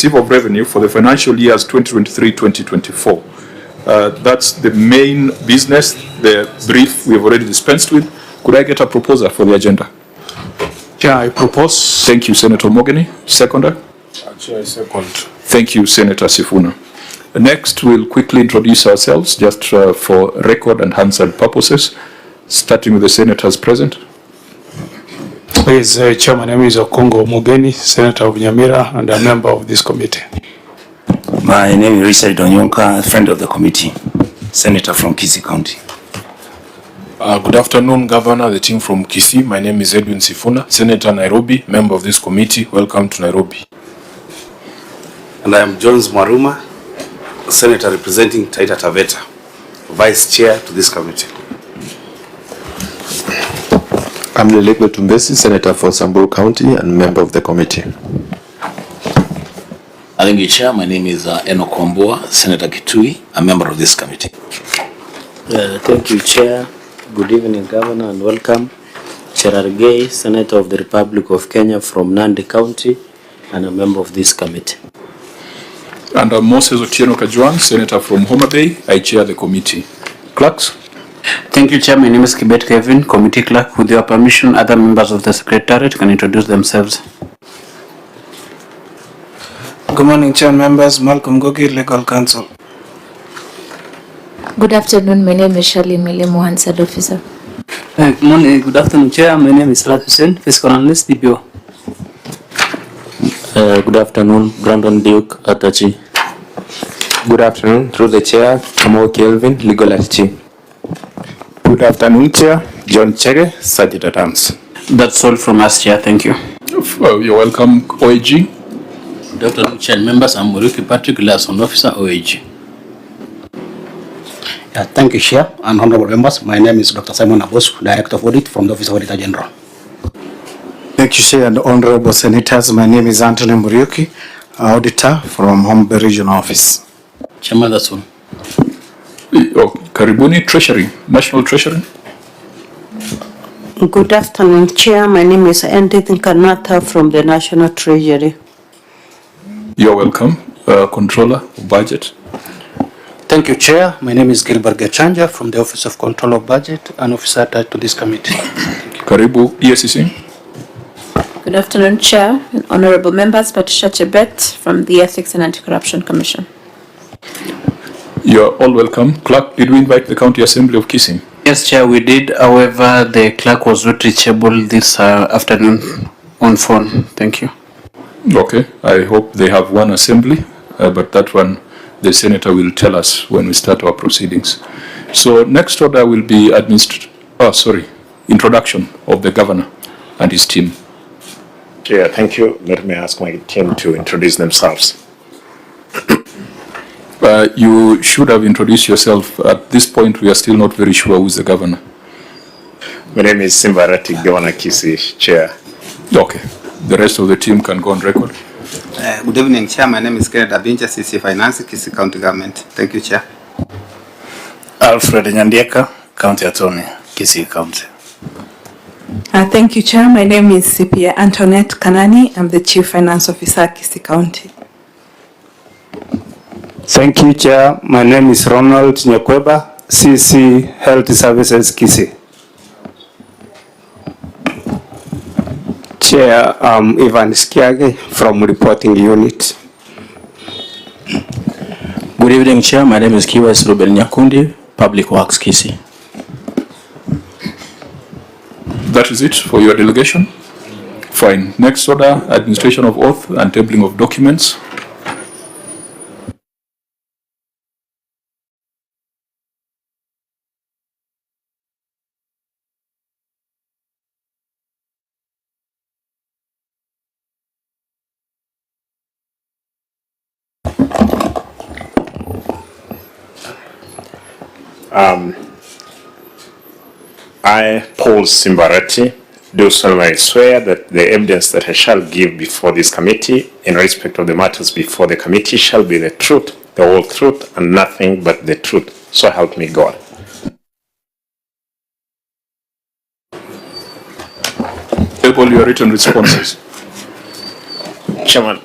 receipt of revenue for the financial years 2023-2024. That's the main business. The brief we have already dispensed with. Could I get a proposer for the agenda? Chair, I propose. Thank you, Senator Mogeni. Seconder? Chair, I second. Thank you, Senator Sifuna. Next, we'll quickly introduce ourselves just for record and Hansard purposes, starting with the senators present. Please, Chair, my name is Okongo Mogeni, Senator of Nyamira and a member of this committee. My name is Richard Onyonka, a friend of the committee, Senator from Kisii County. Good afternoon, Governor, the team from Kisii. My name is Edwin Sifuna, Senator Nairobi, member of this committee. Welcome to Nairobi. And I am Jones Maruma, Senator representing Taita Taveta, Vice Chair to this committee. I'm Lelekwe Tumbesi, Senator for Samburu County and member of the committee. Thank you, Chair. My name is Enoch Wambua, Senator Kitui, a member of this committee. Thank you, Chair. Good evening, Governor, and welcome. Chair Argay, Senator of the Republic of Kenya from Nandi County, and a member of this committee. And Moses Otieno Kajwang, Senator from Homa Bay. I chair the committee. Clerks? Thank you, Chair. My name is Kibet Kevin, Committee Clerk. With your permission, other members of the Secretariat can introduce themselves. Good morning, Chair members. Malcolm Gogi, Legal Counsel. Good afternoon. My name is Shirley Milemo, Hansard Officer. Good morning. Good afternoon, Chair. My name is Salat Hussein, Fiscal Analyst, DPO. Good afternoon, Brandon Duke, Atachi. Good afternoon, through the Chair, Kamo Kelvin, Legal Arati. Good afternoon, Chair. John Chege, Sergeant at Arms. That's all from us, Chair. Thank you. You're welcome, OAG. Good afternoon, Chair members. I'm Muriuki Patrick, Liaison Officer, OAG. Thank you, Chair and honorable members. My name is Dr. Simon Abos, Director of Audit from the Office of Auditor General. Thank you, Chair and honorable senators. My name is Anthony Muriuki, Auditor from Homa Bay Regional Office. Chairman, that's all. Karibuni, Treasury, National Treasury. Good afternoon, Chair. My name is Edith Kanata from the National Treasury. You're welcome. Controller of Budget. Thank you, Chair. My name is Gilbert Gachanja from the Office of Control of Budget, an officer attached to this committee. Karibu, EACC. Good afternoon, Chair and honorable members. Patricia Chebet from the Ethics and Anti-Corruption Commission. You're all welcome. Clerk, did we invite the County Assembly of Kisii? Yes, Chair, we did. However, the clerk was not reachable this afternoon on phone. Thank you. Okay. I hope they have one assembly, but that one the Senator will tell us when we start our proceedings. So next order will be introduction of the Governor and his team. Chair, thank you. Let me ask my team to introduce themselves. You should have introduced yourself. At this point, we are still not very sure who is the Governor. My name is Simba Arati, Governor Kisii, Chair. Okay. The rest of the team can go on record. Good evening, Chair. My name is Kenneth Abinja, CC Finance, Kisii County Government. Thank you, Chair. Alfred Nyandieka, County Attorney, Kisii County. Thank you, Chair. My name is CPA Antoinette Kanani. I'm the Chief Finance Officer, Kisii County. Thank you, Chair. My name is Ronald Nyakweba, CC Health Services, Kisii. Chair, I'm Ivan Skiage from Reporting Unit. Good evening, Chair. My name is Kiwes Ruben Nyakundi, Public Works, Kisii. That is it for your delegation? Fine. Next order, administration of oath and tabling of documents. I, Paul Simba Arati, do solemnly swear that the evidence that I shall give before this committee in respect of the matters before the committee shall be the truth, the whole truth, and nothing but the truth. So help me God. Table your written responses. Chairman,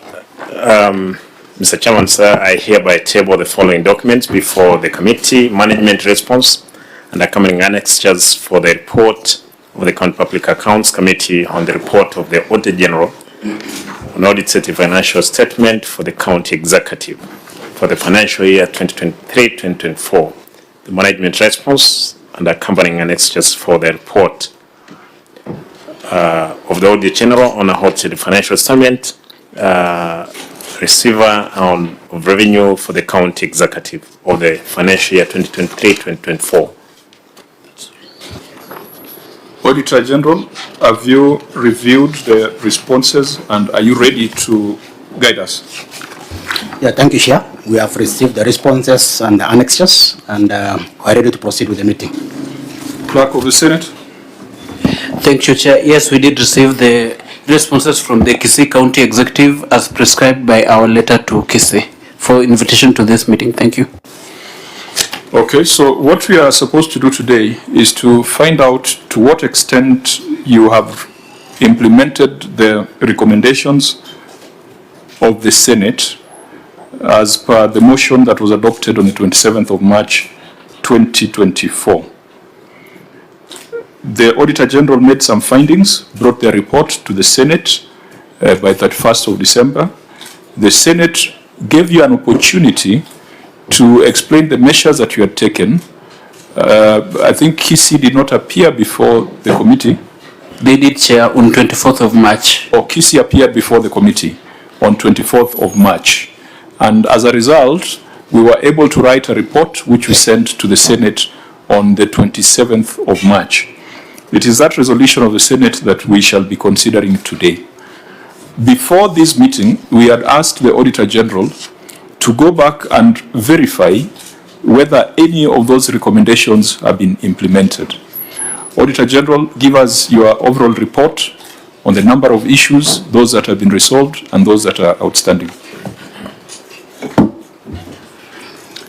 Mr. Chairman, sir, I hereby table the following documents before the committee: management response and accompanying annexures for the report of the County Public Accounts Committee on the report of the Auditor General on audited financial statement for the County Executive for the financial year 2023-2024, the management response and accompanying annexures for the report of the Auditor General on audited financial statement, receiver of revenue for the County Executive of the financial year 2023-2024. Auditor General, have you reviewed the responses and are you ready to guide us? Yeah, thank you, Chair. We have received the responses and the annexes and are ready to proceed with the meeting. Clerk of the Senate. Thank you, Chair. Yes, we did receive the responses from the Kisii County Executive as prescribed by our letter to Kisii for invitation to this meeting. Thank you. Okay, so what we are supposed to do today is to find out to what extent you have implemented the recommendations of the Senate as per the motion that was adopted on the 27th of March 2024. The Auditor General made some findings, brought their report to the Senate by 31st of December. The Senate gave you an opportunity to explain the measures that you had taken. I think Kisii did not appear before the committee. They did, Chair, on 24th of March. Or Kisii appeared before the committee on 24th of March. And as a result, we were able to write a report which we sent to the Senate on the 27th of March. It is that resolution of the Senate that we shall be considering today. Before this meeting, we had asked the Auditor General to go back and verify whether any of those recommendations have been implemented. Auditor General, give us your overall report on the number of issues, those that have been resolved and those that are outstanding.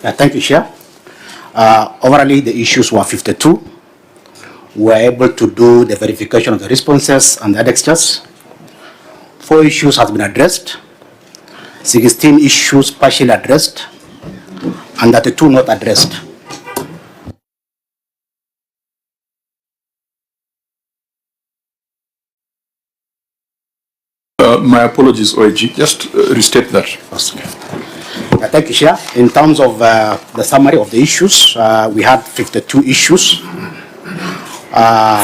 Thank you, Chair. Overall, the issues were 52. We were able to do the verification of the responses and the annexures. 4 issues has been addressed. 16 issues partially addressed, and 32 not addressed. My apologies, OAG. Just restate that. Thank you, Chair. In terms of the summary of the issues, we had 52 issues.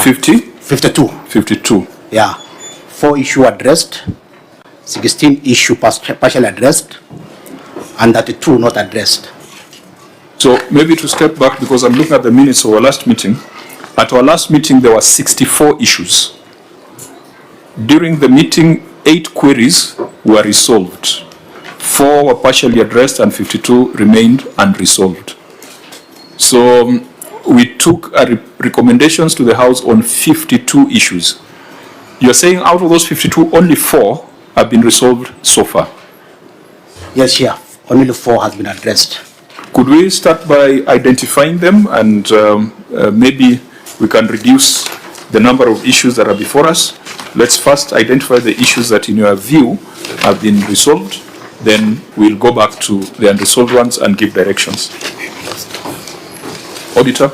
50? 52. 52. Yeah. 4 issues addressed. 16 issues partially addressed, and 32 not addressed. So maybe to step back, because I'm looking at the minutes of our last meeting. At our last meeting, there were 64 issues. During the meeting, 8 queries were resolved. 4 were partially addressed and 52 remained unresolved. So we took recommendations to the House on 52 issues. You're saying out of those 52, only 4 have been resolved so far? Yes, Chair. Only 4 has been addressed. Could we start by identifying them and maybe we can reduce the number of issues that are before us? Let's first identify the issues that in your view have been resolved. Then we'll go back to the unresolved ones and give directions. Auditor.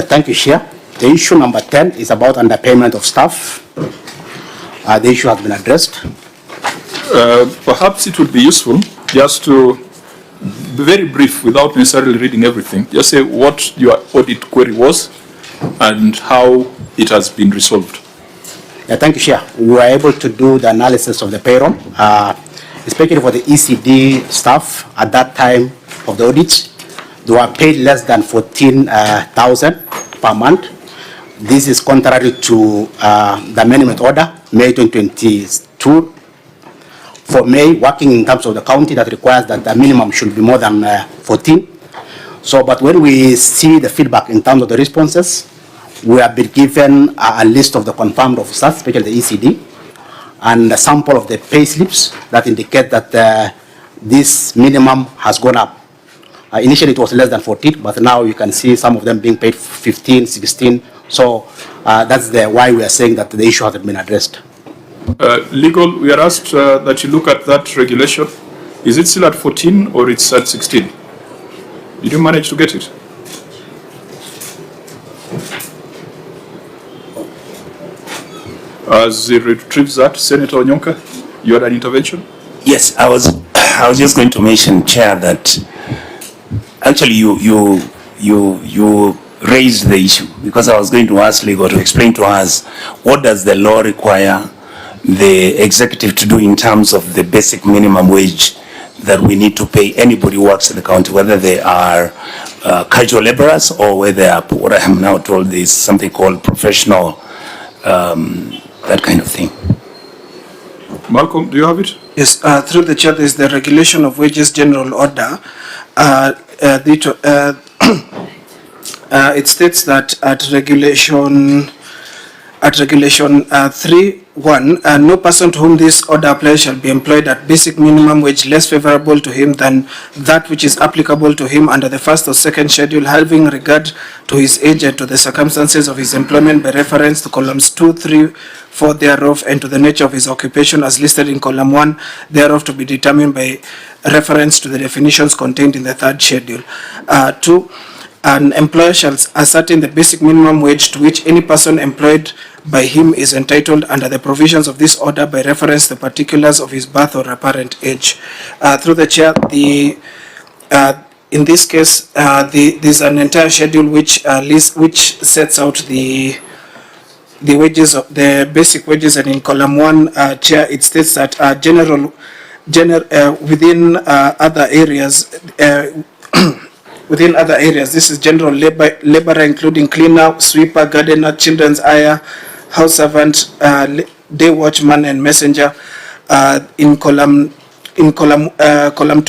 Thank you, Chair. The issue number 10 is about underpayment of staff. The issue has been addressed. Perhaps it would be useful just to be very brief without necessarily reading everything. Just say what your audit query was and how it has been resolved. Thank you, Chair. We were able to do the analysis of the payroll, especially for the ECD staff at that time of the audit. They were paid less than 14,000 per month. This is contrary to the amendment order, May 2022. For May, working in terms of the county, that requires that the minimum should be more than 14. So, but when we see the feedback in terms of the responses, we have been given a list of the confirmed officers, especially the ECD, and a sample of the pay slips that indicate that this minimum has gone up. Initially, it was less than 14, but now you can see some of them being paid 15, 16. So that's why we are saying that the issue hasn't been addressed. Legal, we are asked that you look at that regulation Is it still at 14 or it's at 16? Did you manage to get it? As he retrieves that, Senator Onyonka, you had an intervention? Yes, I was just going to mention, Chair, that actually you raised the issue, because I was going to ask legal to explain to us what does the law require the executive to do in terms of the basic minimum wage that we need to pay anybody who works in the county, whether they are casual laborers or whether they are, what I am now told is something called professional, that kind of thing. Malcolm, do you have it? Yes, through the chair, there is the Regulation of Wages General Order. It states that at regulation 3(1), no person to whom this order applies shall be employed at basic minimum wage less favorable to him than that which is applicable to him under the first or second schedule, having regard to his age and to the circumstances of his employment by reference to columns 2, 3, 4 thereof, and to the nature of his occupation as listed in column 1 thereof, to be determined by reference to the definitions contained in the third schedule. 2, an employer shall ascertain the basic minimum wage to which any person employed by him is entitled under the provisions of this order by reference to the particulars of his birth or apparent age. Through the chair, in this case, there's an entire schedule which sets out the wages of the basic wages, and in column 1, chair, it states that within other areas. Within other areas, this is general laborer, including cleaner, sweeper, gardener, children's hire, house servant, day watchman, and messenger. In column 2,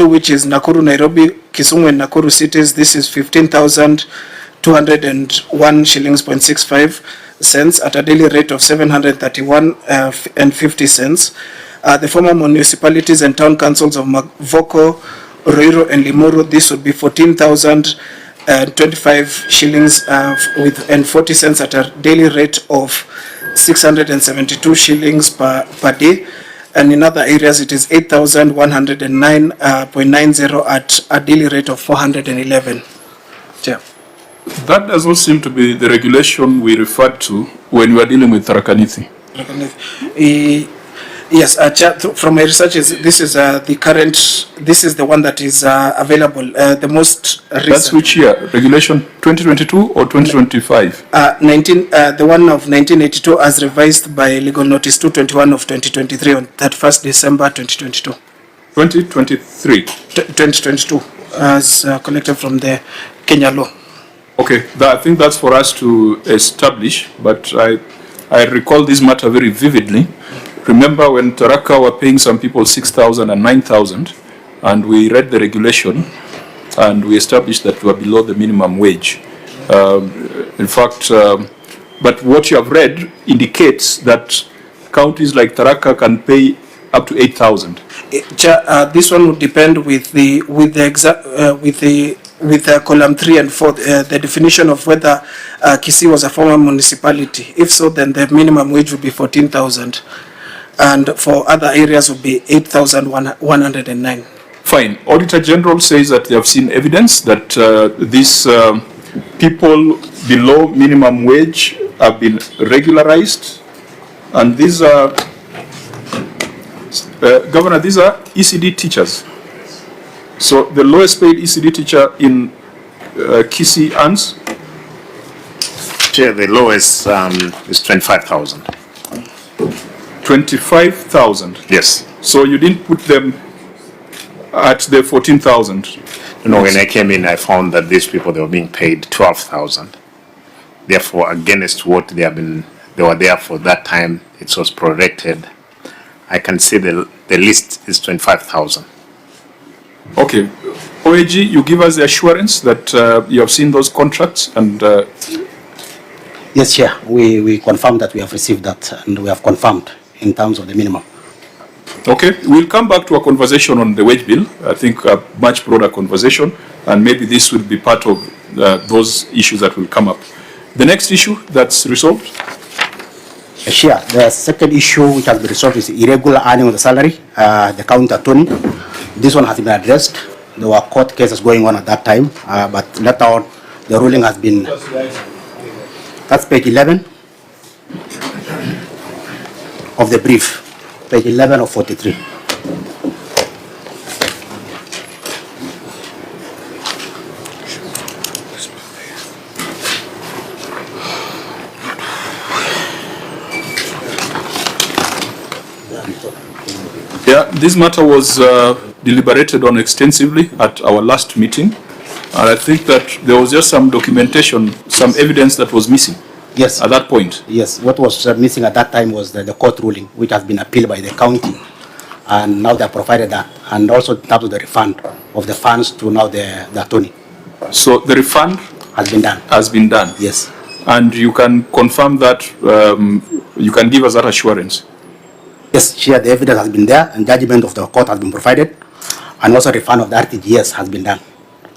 which is Nakuru, Nairobi, Kisumu, and Nakuru cities, this is 15,201 shillings 0.65 cents at a daily rate of 731 and 50 cents. The former municipalities and town councils of Mavoko, Roiro, and Limuru, this would be 14,025 shillings and 40 cents at a daily rate of 672 shillings per day. And in other areas, it is 8,109.90 at a daily rate of 411. Yeah. That does not seem to be the regulation we referred to when we were dealing with Tharaka Nithi. Yes, Chair, from my researches, this is the current. This is the one that is available. The most recent. That's which year? Regulation 2022 or 2025? The one of 1982, as revised by Legal Notice 221 of 2023 on 31st December 2022. 2023. 2022, as collected from the Kenya law. Okay, I think that's for us to establish. But I recall this matter very vividly. Remember when Tharaka were paying some people 6,000 and 9,000, and we read the regulation, and we established that we were below the minimum wage. In fact, but what you have read indicates that counties like Tharaka can pay up to 8,000. This one would depend with column 3 and 4, the definition of whether Kisii was a former municipality. If so, then the minimum wage would be 14,000. And for other areas would be 8,109. Fine. Auditor General says that they have seen evidence that these people below minimum wage have been regularized, and these are, Governor, these are ECD teachers. So the lowest paid ECD teacher in Kisii earns? Chair, the lowest is 25,000. 25,000? Yes. So you didn't put them at the 14,000? No, when I came in, I found that these people, they were being paid 12,000. Therefore, against what they were there for that time, it was prorated. I can see the list is 25,000. Okay. OAG, you give us the assurance that you have seen those contracts and... Yes, Chair. We confirm that we have received that, and we have confirmed in terms of the minimum. Okay, we'll come back to a conversation on the wage bill. I think a much broader conversation, and maybe this will be part of those issues that will come up. The next issue that's resolved? Sure. The second issue which has been resolved is irregular earning of the salary, the county attorney. This one has been addressed. There were court cases going on at that time, but later on, the ruling has been. That's page 11 of the brief, page 11 of 43. Yeah, this matter was deliberated on extensively at our last meeting, and I think that there was just some documentation, some evidence that was missing. Yes. At that point. Yes. What was missing at that time was the court ruling, which has been appealed by the county, and now they have provided that, and also in terms of the refund of the funds to now the attorney. So the refund has been done. Has been done. Yes. And you can confirm that. You can give us that assurance. Yes, Chair, the evidence has been there and judgment of the court has been provided, and also refund of the RTGS has been done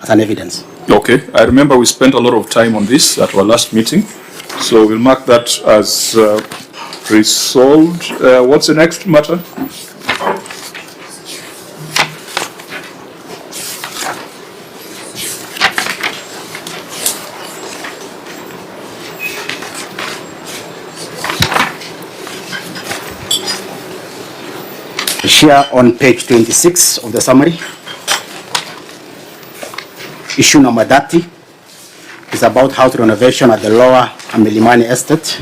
as an evidence. Okay, I remember we spent a lot of time on this at our last meeting, so we'll mark that as resolved. What's the next matter? Share on page 26 of the summary. Issue number 30 is about house renovation at the Lower Milimani Estate.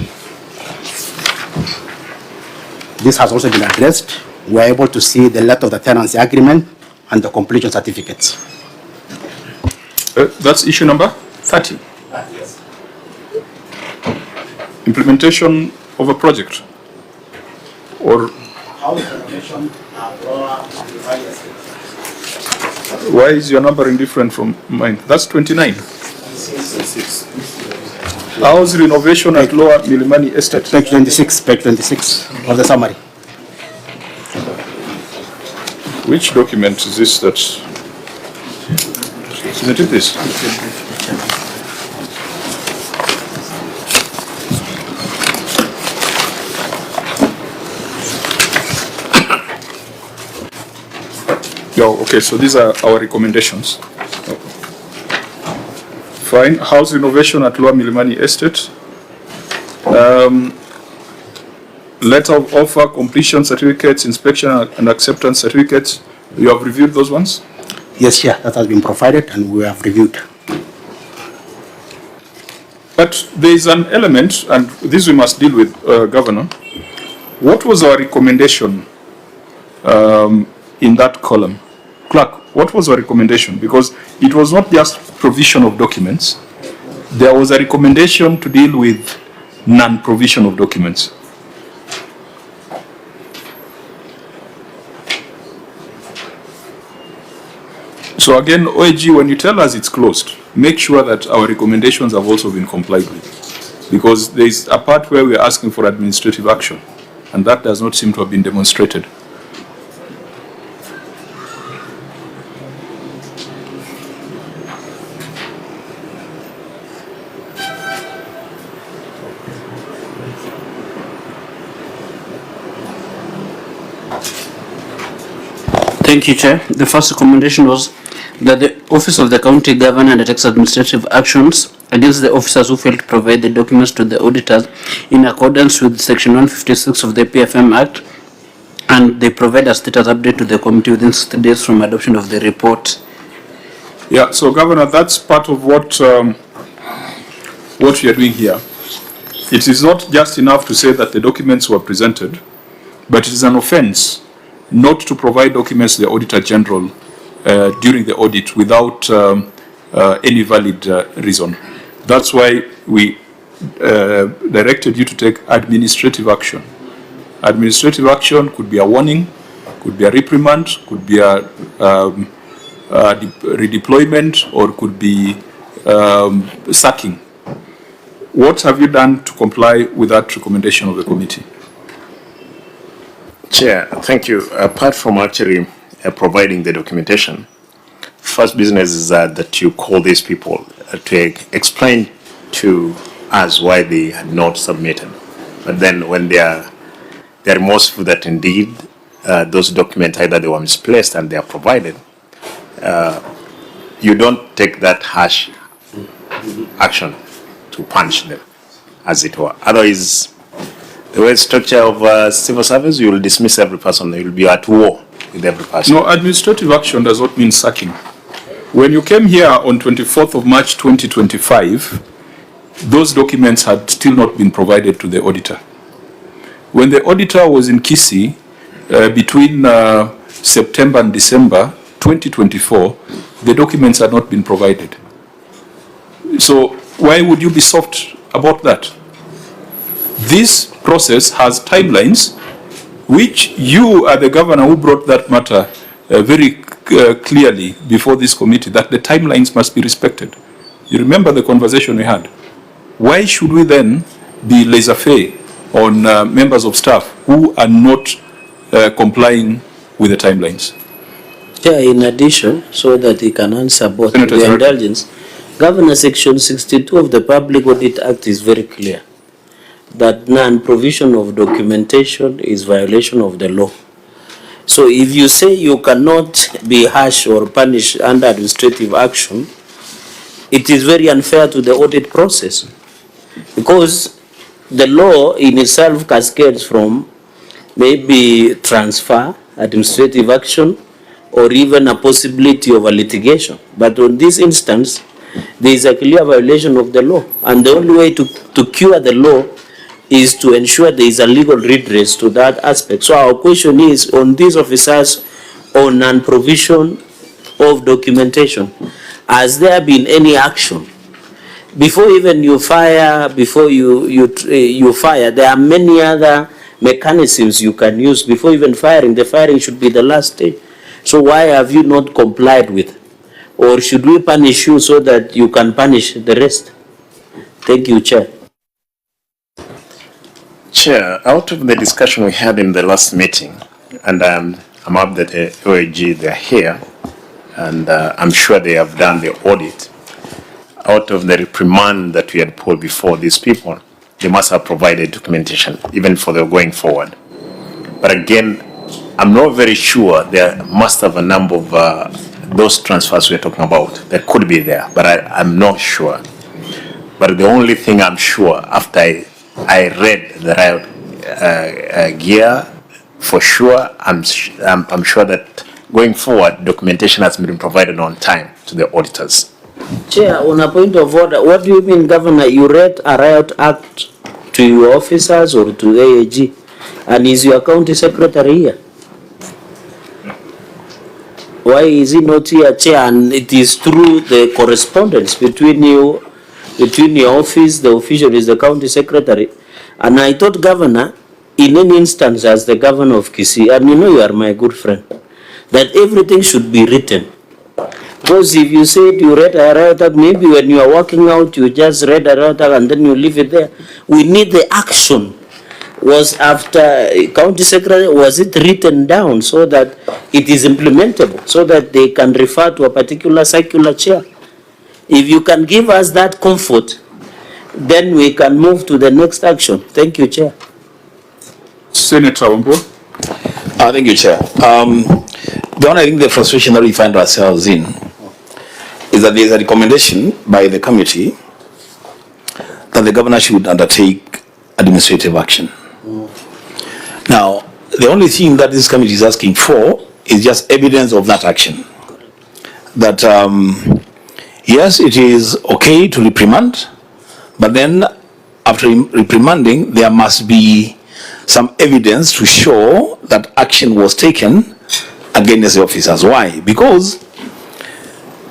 This has also been addressed. We are able to see the letter of the tenancy agreement and the completion certificates. That's issue number 30. Yes. Implementation of a project or House renovation at Lower Milimani Estate. why is your numbering different from mine? That's 29. House renovation at Lower Milimani Estate. Page 26, page 26 of the summary. Which document is this? That's isn't it this? Oh, okay, so these are our recommendations. Fine. House renovation at Lower Milimani Estate. Letter of offer, completion certificates, inspection and acceptance certificates. You have reviewed those ones? Yes, yeah, that has been provided and we have reviewed. But there is an element, and this we must deal with, Governor. What was our recommendation in that column? Clerk, what was our recommendation? Because it was not just provision of documents. There was a recommendation to deal with non-provision of documents. So again, OAG, when you tell us it's closed, make sure that our recommendations have also been complied with. Because there is a part where we are asking for administrative action, and that does not seem to have been demonstrated. Thank you, Chair. The first recommendation was that the Office of the County Governor undertakes administrative actions against the officers who failed to provide the documents to the auditors in accordance with Section 156 of the PFM Act, and they provide a status update to the committee within 60 days from adoption of the report. Yeah, so Governor, that's part of what we are doing here. It is not just enough to say that the documents were presented, but it is an offense not to provide documents to the Auditor General during the audit without any valid reason. That's why we directed you to take administrative action. Administrative action could be a warning, could be a reprimand, could be a redeployment, or could be sacking. What have you done to comply with that recommendation of the committee? Chair, thank you. Apart from actually providing the documentation, first business is that you call these people to explain to us why they had not submitted. But then when they are remorseful that indeed those documents, either they were misplaced and they are provided, you don't take that harsh action to punish them, as it were. Otherwise, the way structure of civil service, you will dismiss every person. You will be at war with every person. No, administrative action does not mean sacking. When you came here on 24th of March 2025, those documents had still not been provided to the auditor. When the auditor was in Kisii, between September and December 2024, the documents had not been provided. So why would you be soft about that? This process has timelines, which you are the governor who brought that matter very clearly before this committee, that the timelines must be respected. You remember the conversation we had. Why should we then be laissez-faire on members of staff who are not complying with the timelines? Yeah, in addition, so that he can answer both Senator the Arati. indulgence, Governor Section 62 of the Public Audit Act is very clear that non-provision of documentation is violation of the law. So if you say you cannot be harsh or punished under administrative action, it is very unfair to the audit process, because the law in itself cascades from maybe transfer, administrative action, or even a possibility of a litigation. But on this instance, there is a clear violation of the law, and the only way to cure the law is to ensure there is a legal redress to that aspect. So our question is on these officers on non-provision of documentation. Has there been any action? Before even you fire, before you fire, there are many other mechanisms you can use before even firing. The firing should be the last stage. So why have you not complied with? Or should we punish you so that you can punish the rest? Thank you, Chair. Chair, out of the discussion we had in the last meeting, and I'm up that OAG, they're here, and I'm sure they have done the audit. Out of the reprimand that we had pulled before these people, they must have provided documentation, even for the going forward. But again, I'm not very sure. There must have a number of those transfers we're talking about that could be there, but I'm not sure. But the only thing I'm sure, after I read the riot gear, for sure, I'm sure that going forward, documentation has been provided on time to the auditors. Chair, on a point of order, what do you mean, Governor? You read a riot act to your officers or to the AAG? And is your county secretary here? Why is he not here, Chair? And it is through the correspondence between you, between your office, the official is the county secretary. And I thought, Governor, in any instance as the governor of Kisii, and you know you are my good friend, that everything should be written. Because if you said you read a riot act, maybe when you are walking out, you just read a riot act and then you leave it there. We need the action. Was after county secretary, was it written down so that it is implementable, so that they can refer to a particular circular, Chair? If you can give us that comfort, then we can move to the next action. Thank you, Chair. Senator Wambo. Thank you, Chair. The only, I think the frustration that we find ourselves in is that there is a recommendation by the committee that the governor should undertake administrative action. Now, the only thing that this committee is asking for is just evidence of that action. That, yes, it is okay to reprimand, but then after reprimanding, there must be some evidence to show that action was taken against the officers. Why? Because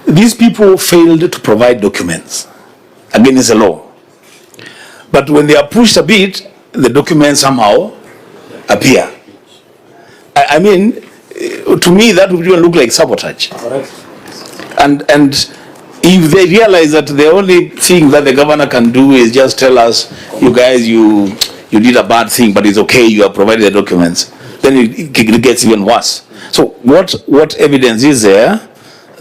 these people failed to provide documents against the law. But when they are pushed a bit, the documents somehow appear. I mean, to me, that would even look like sabotage. And if they realize that the only thing that the governor can do is just tell us, you guys, you did a bad thing, but it's okay, you have provided the documents, then it gets even worse. So what evidence is there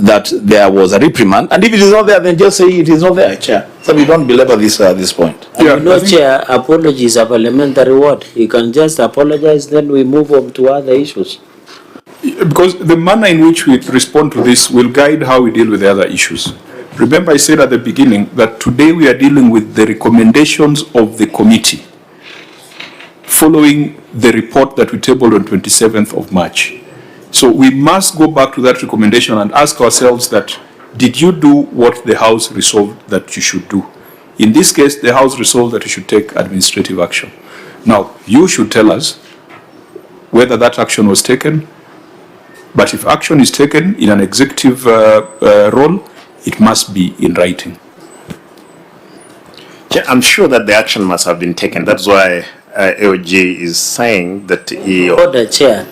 that there was a reprimand, and if it is not there, then just say it is not there, Chair. So we don't belabor this point. And you know, Chair, apologies are parliamentary word. You can just apologize, then we move on to other issues. Because the manner in which we respond to this will guide how we deal with the other issues. Remember, I said at the beginning that today we are dealing with the recommendations of the committee following the report that we tabled on 27th of March. So we must go back to that recommendation and ask ourselves that, did you do what the House resolved that you should do? In this case, the House resolved that you should take administrative action. Now, you should tell us whether that action was taken, but if action is taken in an executive role, it must be in writing. Yeah, I'm sure that the action must have been taken. That's why AOG is saying that he... Order, Chair.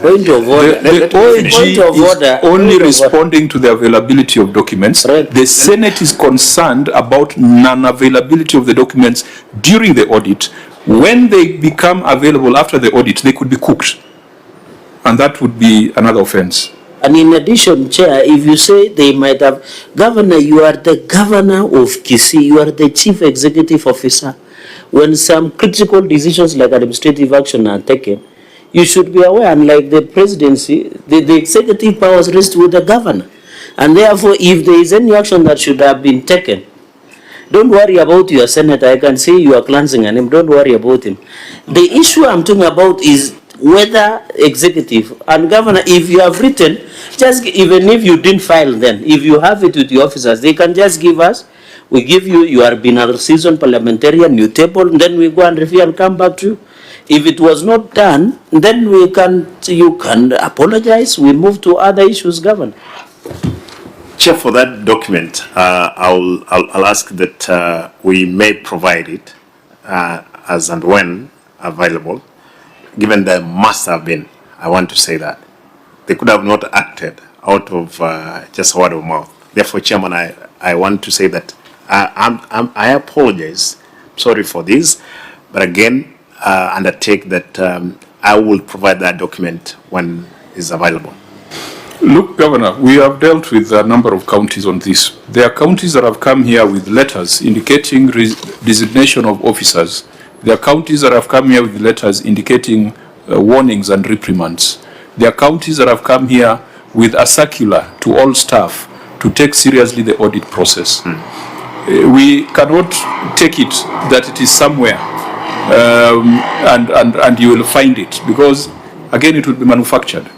Point of order. The OAG is only responding to the availability of documents. Right. The Senate is concerned about non-availability of the documents during the audit. When they become available after the audit, they could be cooked. And that would be another offense. And in addition, Chair, if you say they might have, Governor, you are the governor of Kisii, you are the chief executive officer. When some critical decisions like administrative action are taken, you should be aware, unlike the presidency, the executive powers rest with the governor. And therefore, if there is any action that should have been taken, don't worry about your senator. I can see you are glancing at him. Don't worry about him. The issue I'm talking about is whether executive and governor, if you have written, just even if you didn't file then, if you have it with the officers, they can just give us, we give you, you have been a seasoned parliamentarian, you table, then we go and review and come back to you. If it was not done, then you can apologize, we move to other issues, Governor. Chair, for that document, I'll ask that we may provide it as and when available. Given there must have been, I want to say that they could have not acted out of just word of mouth. Therefore, Chairman, I want to say that I apologize. Sorry for this, but again, undertake that I will provide that document when it's available. Look, Governor, we have dealt with a number of counties on this. There are counties that have come here with letters indicating designation of officers. There are counties that have come here with letters indicating warnings and reprimands. There are counties that have come here with a circular to all staff to take seriously the audit process. We cannot take it that it is somewhere and you will find it, because again it will be manufactured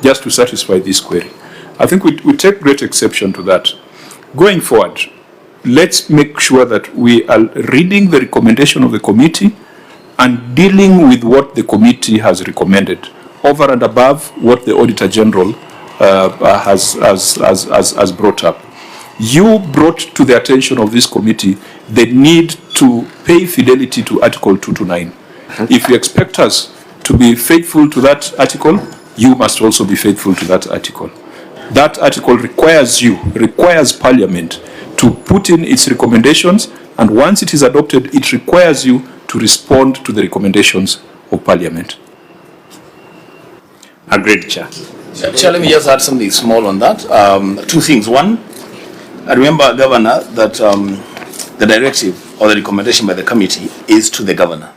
just to satisfy this query. I think we take great exception to that. Going forward, let's make sure that we are reading the recommendation of the committee and dealing with what the committee has recommended over and above what the Auditor General has brought up. You brought to the attention of this committee the need to pay fidelity to Article 229. If you expect us to be faithful to that article, you must also be faithful to that article. That article requires Parliament to put in its recommendations, and once it is adopted, it requires you to respond to the recommendations of Parliament. Agreed, Chair. Chair, let me just add something small on that. Two things. One, I remember, Governor, that the directive or the recommendation by the committee is to the governor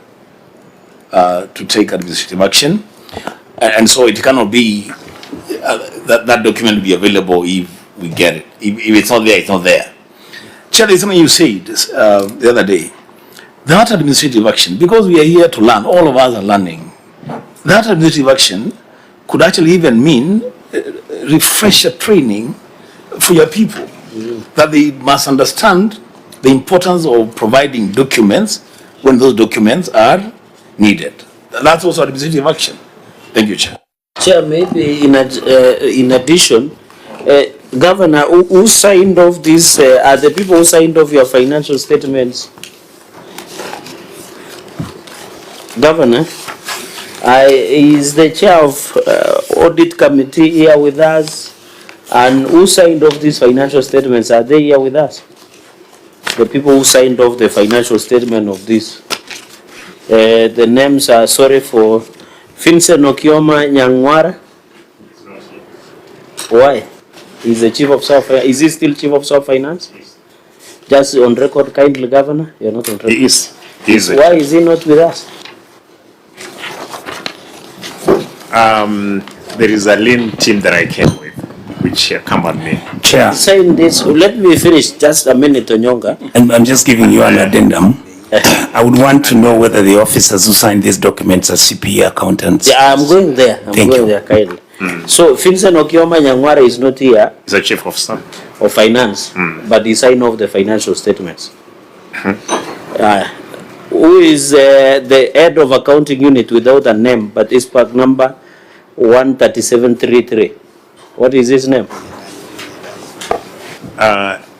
to take administrative action. And so it cannot be that document will be available if we get it. If it's not there, it's not there. Chair, there's something you said the other day. That administrative action, because we are here to learn, all of us are learning, that administrative action could actually even mean refresher training for your people, that they must understand the importance of providing documents when those documents are needed. That's also administrative action. Thank you, Chair. Chair, maybe in addition, Governor, who signed off this? Are the people who signed off your financial statements? Governor, is the chair of audit committee here with us? And who signed off these financial statements? Are they here with us? The people who signed off the financial statement of this. The names are, sorry for Vincent Okioma Nyangwara. Why? He's the chief of staff. Is he still chief of staff finance? Just on record, kindly, Governor. You're not on record. He is. He is. Why is he not with us? There is a lean team that I came with, which accompanied me. Chair. Saying this, let me finish just a minute, Onyonga. I'm just giving you an addendum. I would want to know whether the officers who signed these documents are CPA accountants. Yeah, I'm going there. I'm Thank going you. there, kindly. So, Vincent Okioma Nyang'wara is not here. He's a chief of staff. Of finance, but he signed off the financial statements. Who is the head of accounting unit without a name, but is part number 13733? What is his name?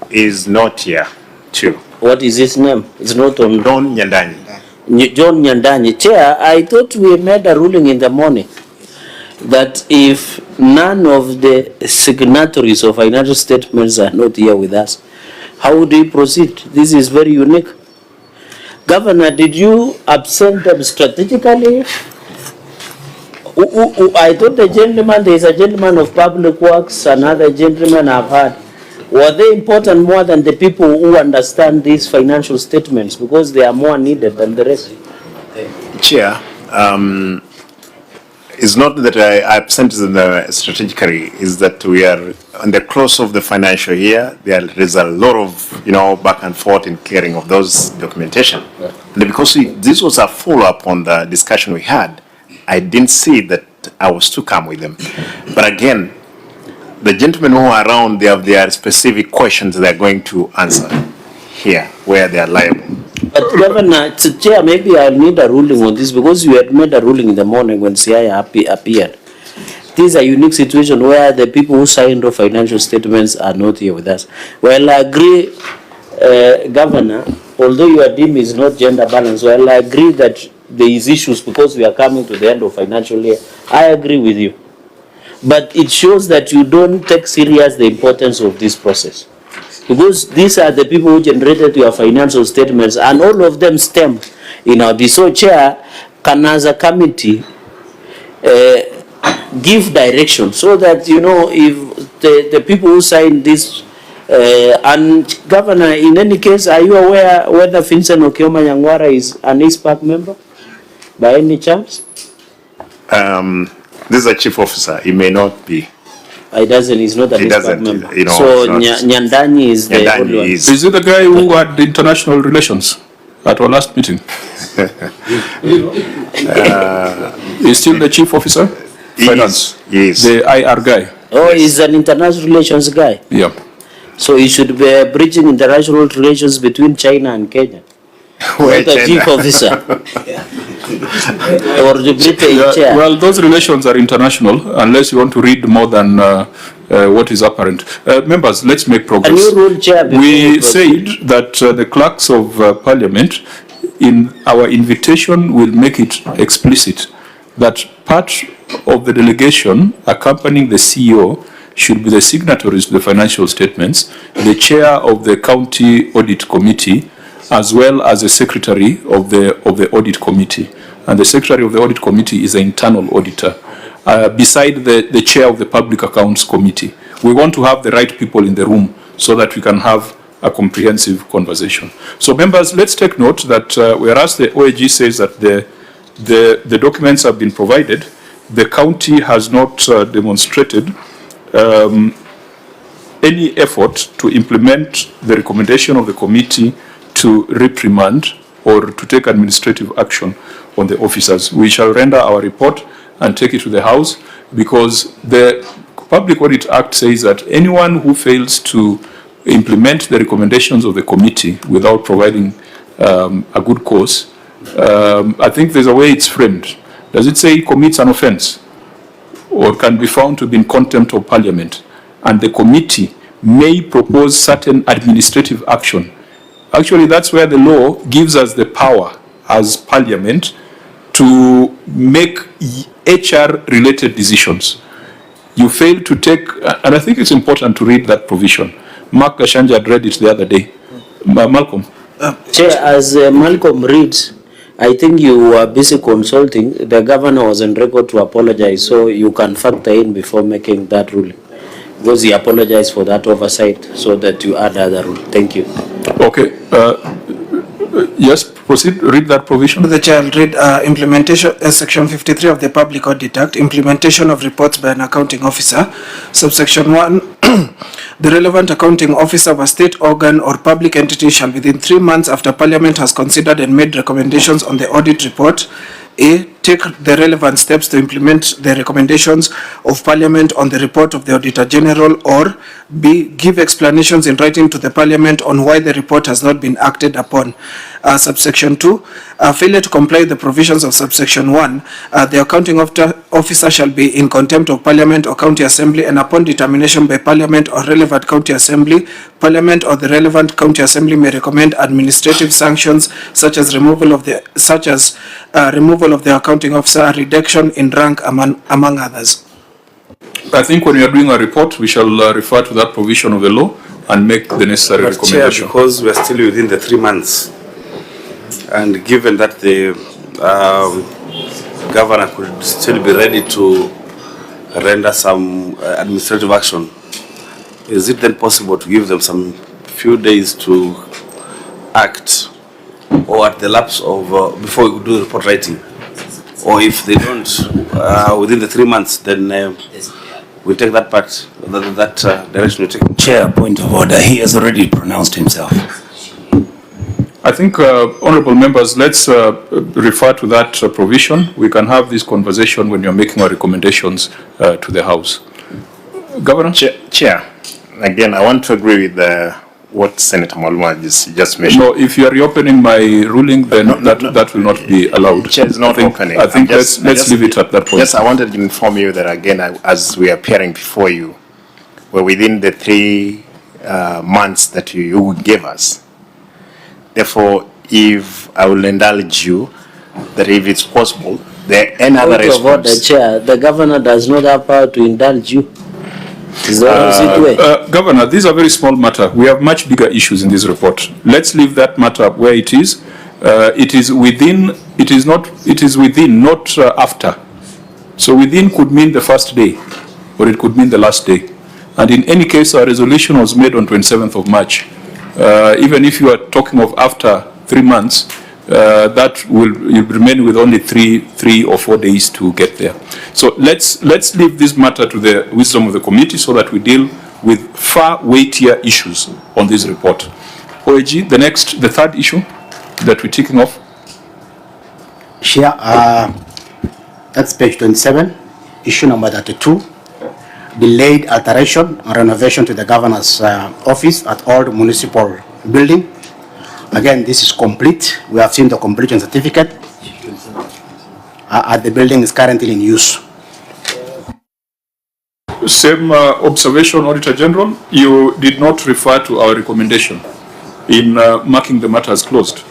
Is not here too. What is his name? It's not on. John Nyandanyi. John Nyandanyi. Chair, I thought we made a ruling in the morning that if none of the signatories of financial statements are not here with us, how do we proceed? This is very unique. Governor, did you absent them strategically? I thought the gentleman, there is a gentleman of public works, another gentleman I've heard. Were they important more than the people who understand these financial statements because they are more needed than the rest? Chair, it's not that I absent them strategically, is that we are on the close of the financial year. There is a lot of, back and forth in clearing of those documentation. Yeah. And because this was a follow-up on the discussion we had, I didn't see that I was to come with them. But again, the gentlemen who are around, they have their specific questions they're going to answer here, where they are liable. But Governor, Chair, maybe I'll need a ruling on this because you had made a ruling in the morning when CI appeared. This is a unique situation where the people who signed off financial statements are not here with us. Well, I agree, Governor, although your deem is not gender balanced, well, I agree that there is issues because we are coming to the end of financial year. I agree with you. But it shows that you don't take serious the importance of this process. Because these are the people who generated your financial statements and all of them stem in our so Chair, can as a committee give direction so that, if the people who sign this, and Governor, in any case, are you aware whether Vincent Okioma Nyang'wara is an ISPAC member by any chance? This is a chief officer. He may not be. He's not an ISPAC member. So Nyandanyi is the only one. Is it the guy who had the international relations at our last meeting? He's still the chief officer? Finance. Yes. The IR guy. Oh, he's an international relations guy. Yeah. So he should be bridging international relations between China and Kenya. Not the chief officer. Or the British chair. Well, those relations are international unless you want to read more than what is apparent. Members, let's make progress. And you rule, Chair, we said that the clerks of Parliament, in our invitation, will make it explicit that part of the delegation accompanying the CEO should be the signatories to the financial statements, the chair of the county audit committee, as well as the secretary of the audit committee. And the secretary of the audit committee is the internal auditor, beside the chair of the public accounts committee. We want to have the right people in the room so that we can have a comprehensive conversation. So members, let's take note that whereas the OAG says that the documents have been provided, the county has not demonstrated any effort to implement the recommendation of the committee to reprimand or to take administrative action on the officers. We shall render our report and take it to the House because the Public Audit Act says that anyone who fails to implement the recommendations of the committee without providing a good cause, I think there's a way it's framed. Does it say commits an offense or can be found to be in contempt of Parliament, and the committee may propose certain administrative action? Actually, that's where the law gives us the power as Parliament to make HR-related decisions. You fail to take, and I think it's important to read that provision. Mark Gashanja had read it the other day. Malcolm. Chair, as Malcolm reads, I think you were busy consulting. The governor was on record to apologize, so you can factor in before making that ruling. Because he apologized for that oversight, so that you add other rule. Thank you. Okay. Yes, proceed. Read that provision. The chair will read implementation, section 53 of the Public Audit Act, implementation of reports by an accounting officer. Subsection 1, the relevant accounting officer of a state organ or public entity shall within 3 months after Parliament has considered and made recommendations on the audit report, A, take the relevant steps to implement the recommendations of Parliament on the report of the Auditor General, or B, give explanations in writing to the Parliament on why the report has not been acted upon. Subsection 2, failure to comply with the provisions of subsection 1, the accounting officer shall be in contempt of Parliament or County Assembly, and upon determination by Parliament or relevant County Assembly, Parliament or the relevant County Assembly may recommend administrative sanctions such as removal of the accounting officer, reduction in rank, among others. I think when we are doing a report, we shall refer to that provision of the law and make the necessary But Chair, recommendation. because we are still within the 3 months, and given that the governor could still be ready to render some administrative action, is it then possible to give them some few days to act, or at the lapse of before we do report writing? Or if they don't within the 3 months, then we take that part, that direction we take. Chair, point of order. He has already pronounced himself. I think, honorable members, let's refer to that provision. We can have this conversation when you're making our recommendations to the House. Governor? Chair, again, I want to agree with what Senator Maluma just mentioned. No, if you are reopening my ruling, then that will not be allowed. Chair is not opening. I think let's leave it at that point. Yes, I wanted to inform you that again, as we are appearing before you, we're within the 3 months that you gave us. Therefore, if I will indulge you, that if it's possible, there any other Point of order, Chair, the governor does not have power to indulge you. Is that way? Governor, these are very small matter. We have much bigger issues in this report. Let's leave that matter where it is. It is within, not after. So within could mean the first day, or it could mean the last day. And in any case, our resolution was made on 27th of March. Even if you are talking of after 3 months, that will remain with only 3 or 4 days to get there. So let's leave this matter to the wisdom of the committee so that we deal with far weightier issues on this report. OAG, the third issue that we're taking off. Chair, that's page 27, issue number 32. Delayed alteration and renovation to the governor's office at Old Municipal Building. Again, this is complete. We have seen the completion certificate. The building is currently in use. Same observation, Auditor General. You did not refer to our recommendation in marking the matter as closed.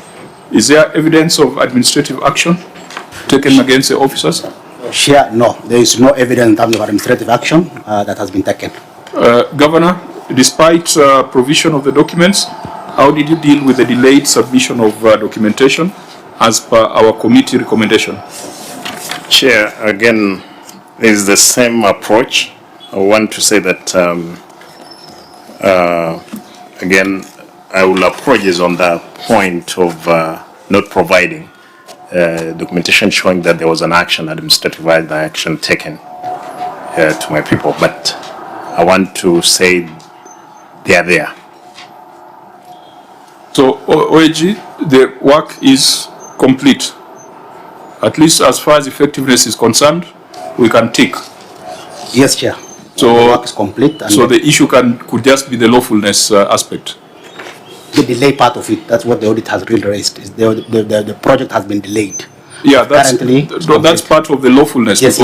Is there evidence of administrative action taken against the officers? Chair, no. There is no evidence in terms of administrative action that has been taken. Governor, despite provision of the documents, how did you deal with the delayed submission of documentation as per our committee recommendation? Chair, again, is the same approach. I want to say that, again, I will apologize on the point of not providing documentation showing that there was an action, administrative action taken to my people. But I want to say they are there. So, OAG, the work is complete. At least as far as effectiveness is concerned, we can tick. Yes, Chair. So, the work is complete. And so the issue could just be the lawfulness aspect. The delay part of it, that's what the audit has really raised. Is the project has been delayed. Yeah, that's part of the lawfulness. Yes,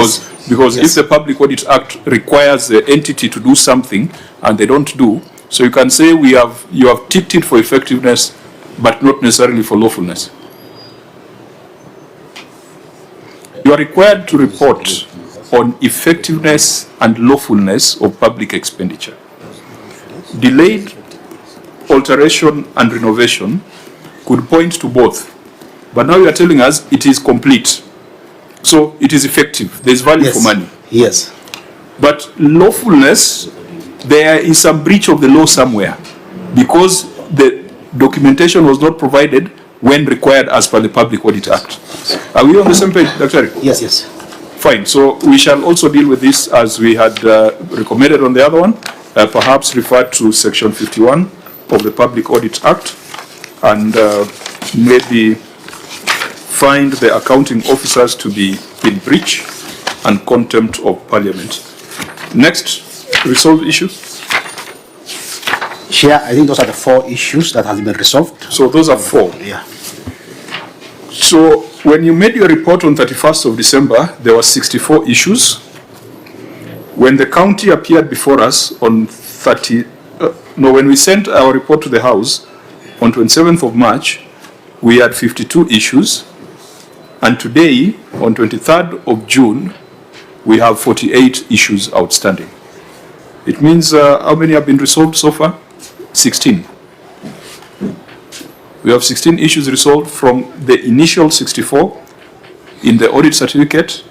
because yes. If the Public Audit Act requires the entity to do something and they don't do, so you can say you have ticked it for effectiveness, but not necessarily for lawfulness. You are required to report on effectiveness and lawfulness of public expenditure. Delayed alteration and renovation could point to both. But now you are telling us it is complete. So it is effective. There is value for money. Yes. But lawfulness there is some breach of the law somewhere because the documentation was not provided when required as per the Public Audit Act. Are we on the same page, Dr.? Yes, yes. Fine. So we shall also deal with this as we had recommended on the other one, perhaps refer to Section 51 of the Public Audit Act and maybe find the accounting officers to be in breach and contempt of Parliament. Next, resolved issue. Chair, I think those are the 4 issues that has been resolved. So those are 4. Yeah. So when you made your report on 31st of December, there were 64 issues. When the county appeared before us on when we sent our report to the House on 27th of March, we had 52 issues. And today, on 23rd of June, we have 48 issues outstanding. It means how many have been resolved so far? 16. We have 16 issues resolved from the initial 64 in the audit certificate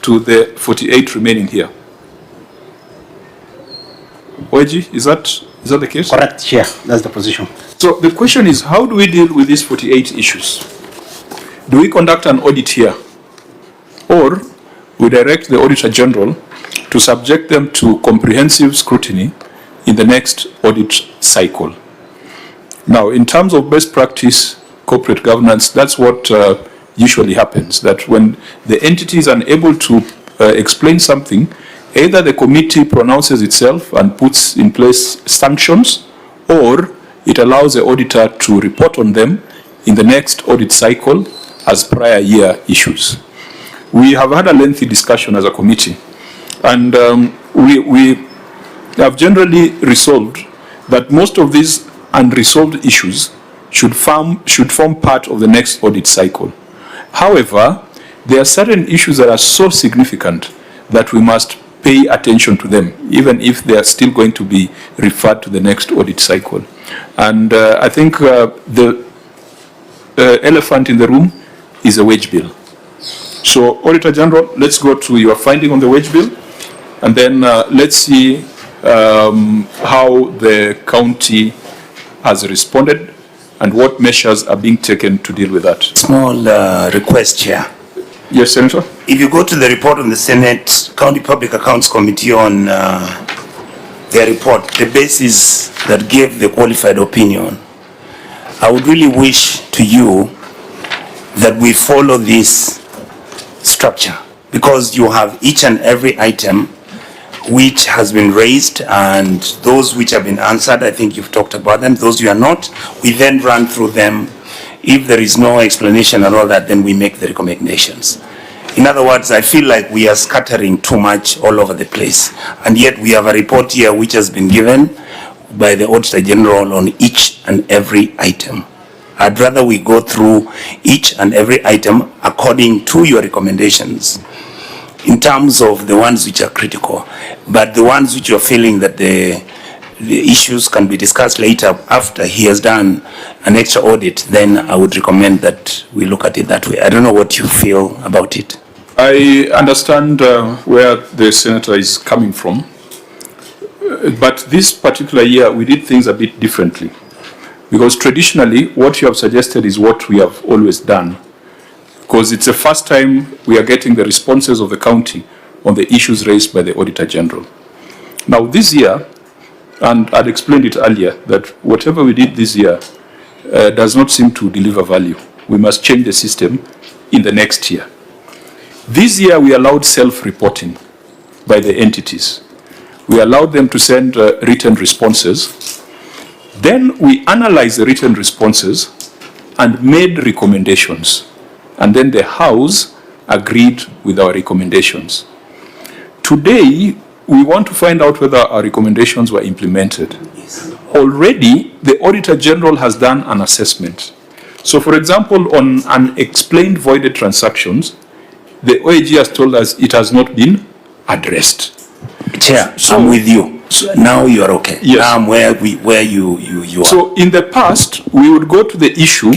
to the 48 remaining here. OAG, is that the case? Correct, Chair. That's the position. So the question is, how do we deal with these 48 issues? Do we conduct an audit here? Or we direct the Auditor General to subject them to comprehensive scrutiny in the next audit cycle? Now, in terms of best practice corporate governance, that's what usually happens, that when the entity is unable to explain something, either the committee pronounces itself and puts in place sanctions, or it allows the auditor to report on them in the next audit cycle as prior year issues. We have had a lengthy discussion as a committee, and we have generally resolved that most of these unresolved issues should form part of the next audit cycle. However, there are certain issues that are so significant that we must pay attention to them, even if they are still going to be referred to the next audit cycle. And I think the elephant in the room is a wage bill. So, Auditor General, let's go to your finding on the wage bill, and then let's see how the county has responded and what measures are being taken to deal with that. Small request, Chair. Yes, Senator. If you go to the report on the Senate County Public Accounts Committee on their report, the basis that gave the qualified opinion, I would really wish to you that we follow this structure, because you have each and every item which has been raised, and those which have been answered, I think you've talked about them. Those you are not, we then run through them. If there is no explanation and all that, then we make the recommendations. In other words, I feel like we are scattering too much all over the place, and yet we have a report here which has been given by the Auditor General on each and every item. I'd rather we go through each and every item according to your recommendations, in terms of the ones which are critical, but the ones which you're feeling that the issues can be discussed later after he has done an extra audit, then I would recommend that we look at it that way. I don't know what you feel about it. I understand where the senator is coming from, but this particular year we did things a bit differently, because traditionally what you have suggested is what we have always done, because it's the first time we are getting the responses of the county on the issues raised by the Auditor General. Now this year, and I'd explained it earlier, that whatever we did this year does not seem to deliver value. We must change the system in the next year. This year we allowed self-reporting by the entities. We allowed them to send written responses. Then we analyzed the written responses and made recommendations. And then the House agreed with our recommendations. Today, we want to find out whether our recommendations were implemented. Already, the Auditor General has done an assessment. So, for example, on unexplained voided transactions, the OAG has told us it has not been addressed. Chair, so, I'm with you. So now you are okay. Yes. Now I'm where you are. So in the past, we would go to the issue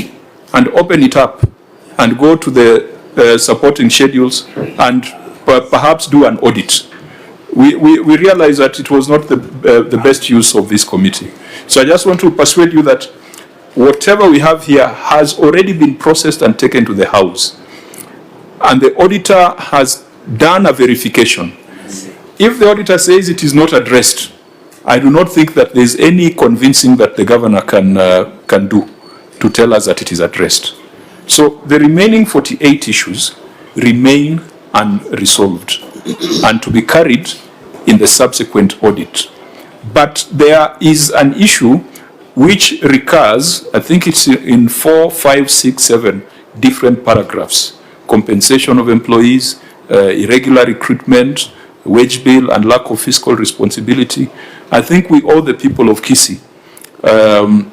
and open it up and go to the supporting schedules and perhaps do an audit. we realized that it was not the best use of this committee. So I just want to persuade you that whatever we have here has already been processed and taken to the House. And the auditor has done a verification. If the auditor says it is not addressed, I do not think that there is any convincing that the governor can do to tell us that it is addressed. So the remaining 48 issues remain unresolved and to be carried in the subsequent audit. But there is an issue which recurs, I think it's in 4, 5, 6, 7 different paragraphs. Compensation of employees, irregular recruitment, wage bill and lack of fiscal responsibility. I think we owe the people of Kisii an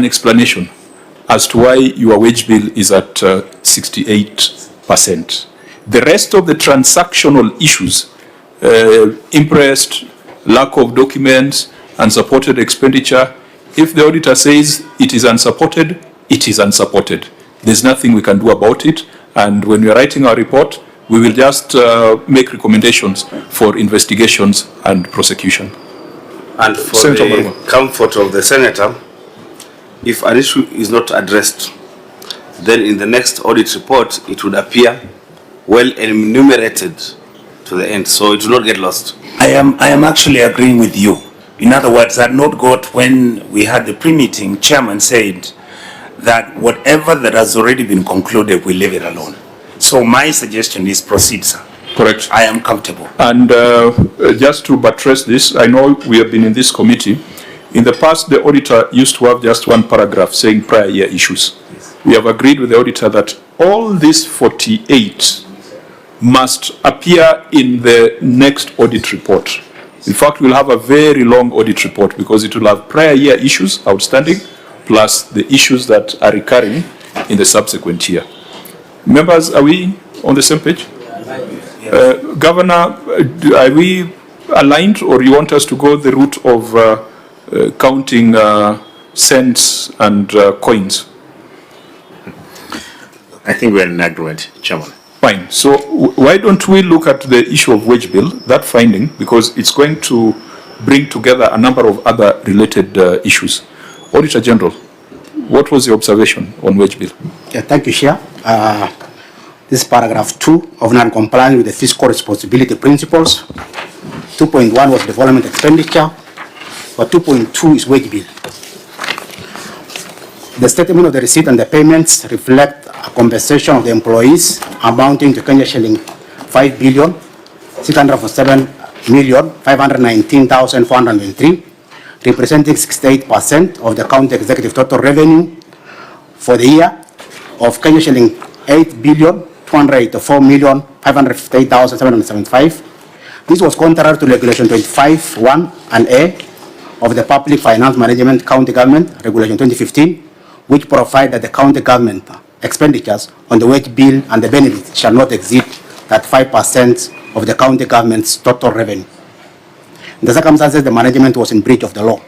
explanation as to why your wage bill is at 68%. The rest of the transactional issues, interest, lack of documents, unsupported expenditure, if the auditor says it is unsupported, it is unsupported. There's nothing we can do about it. And when we are writing our report, we will just make recommendations for investigations and prosecution. And for Senator the Maruma. comfort of the senator, if an issue is not addressed, then in the next audit report, it would appear well enumerated to the end, so it will not get lost. I am actually agreeing with you. In other words, I had not got, when we had the pre-meeting, chairman said that whatever that has already been concluded, we leave it alone. So my suggestion is proceed, sir. Correct. I am comfortable. And just to buttress this, I know we have been in this committee. In the past, the auditor used to have just one paragraph saying prior year issues. We have agreed with the auditor that all these 48 must appear in the next audit report. In fact, we'll have a very long audit report because it will have prior year issues outstanding plus the issues that are recurring in the subsequent year. Members, are we on the same page? Governor, are we aligned, or you want us to go the route of counting cents and coins? I think we're in agreement, Chairman. Fine. So why don't we look at the issue of wage bill, that finding, because it's going to bring together a number of other related issues. Auditor General, what was your observation on wage bill? Yeah, thank you, Chair. This is paragraph 2 of non-compliance with the fiscal responsibility principles. 2.1 was development expenditure, but 2.2 is wage bill. The statement of the receipt and the payments reflect a compensation of the employees amounting to Kenya shilling 5,647,519,403, representing 68% of the county executive total revenue for the year of Kenya shilling 8,284,558,775. This was contrary to Regulation 25(1) and A of the Public Finance Management County Government Regulation 2015, which provide that the county government expenditures on the wage bill and the benefits shall not exceed that 5% of the county government's total revenue. In the circumstances, the management was in breach of the law.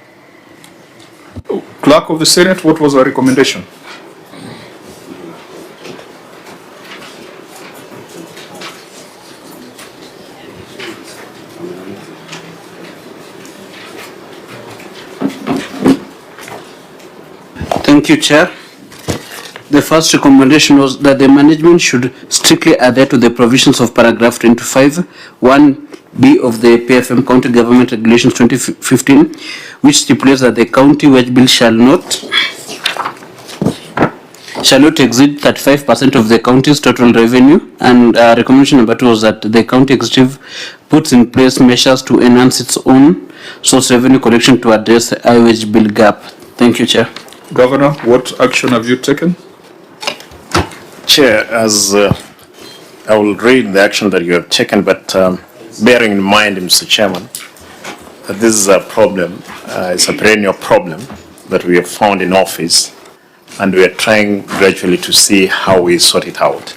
Clerk of the Senate, what was our recommendation? Thank you, Chair. The first recommendation was that the management should strictly adhere to the provisions of paragraph 25, 1B of the PFM County Government Regulations 2015, which stipulates that the county wage bill shall not exceed 35% of the county's total revenue. And recommendation number 2 was that the county executive puts in place measures to enhance its own source revenue collection to address the high wage bill gap. Thank you, Chair. Governor, what action have you taken? Chair, as I will read the action that you have taken, but bearing in mind, Mr. Chairman, that this is a problem, it's a perennial problem that we have found in office, and we are trying gradually to see how we sort it out.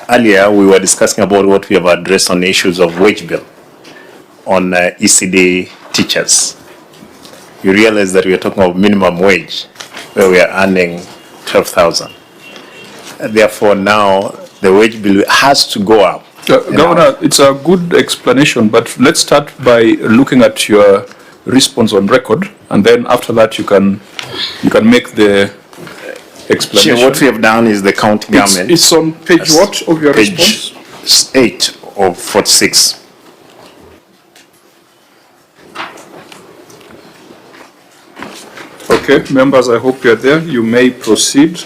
Earlier, we were discussing about what we have addressed on issues of wage bill, on ECD teachers. You realize that we are talking about minimum wage, where we are earning 12,000. Therefore, now the wage bill has to go up Governor, it's a good explanation, but let's start by looking at your response on record, and then after that you can make the explanation. Chair, what we have done is the county government. It's on page what of your response? Page 8 of 46. Okay, members, I hope you're there. You may proceed.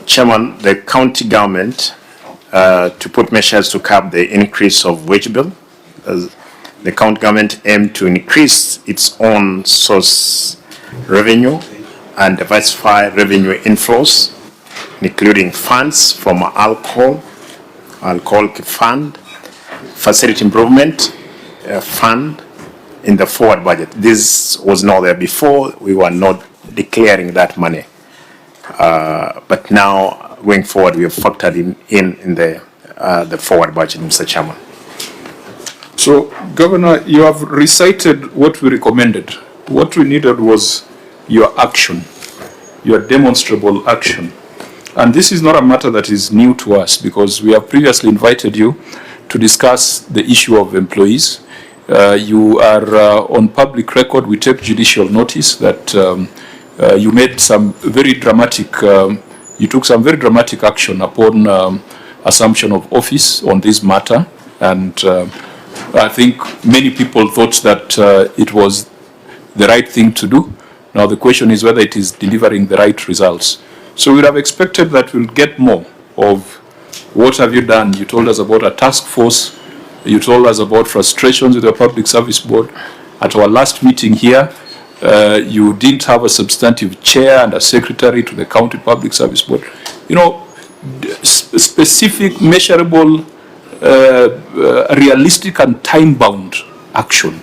Chairman, the county government to put measures to curb the increase of wage bill. The county government aimed to increase its own source revenue and diversify revenue inflows, including funds from alcohol fund, facility improvement fund in the forward budget. This was not there before. We were not declaring that money. But now, going forward, we have factored in the forward budget, Mr. Chairman. So, Governor, you have recited what we recommended. What we needed was your action, your demonstrable action. And this is not a matter that is new to us, because we have previously invited you to discuss the issue of employees. You are on public record. We take judicial notice that you made some very dramatic, you took some very dramatic action upon assumption of office on this matter. And I think many people thought that it was the right thing to do. Now the question is whether it is delivering the right results. So we would have expected that we'll get more of what have you done. You told us about a task force. You told us about frustrations with the Public Service Board. At our last meeting here, you didn't have a substantive chair and a secretary to the County Public Service Board. You know, specific, measurable, realistic and time-bound action.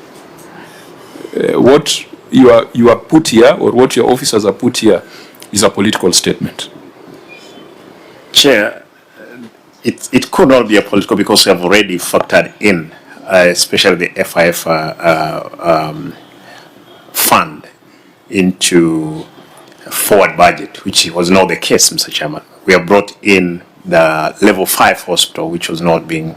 What you are put here, or what your officers are put here, is a political statement. Chair, it could not be a political because we have already factored in, especially the FIF fund into forward budget, which was not the case, Mr. Chairman. We have brought in the level 5 hospital, which was not being,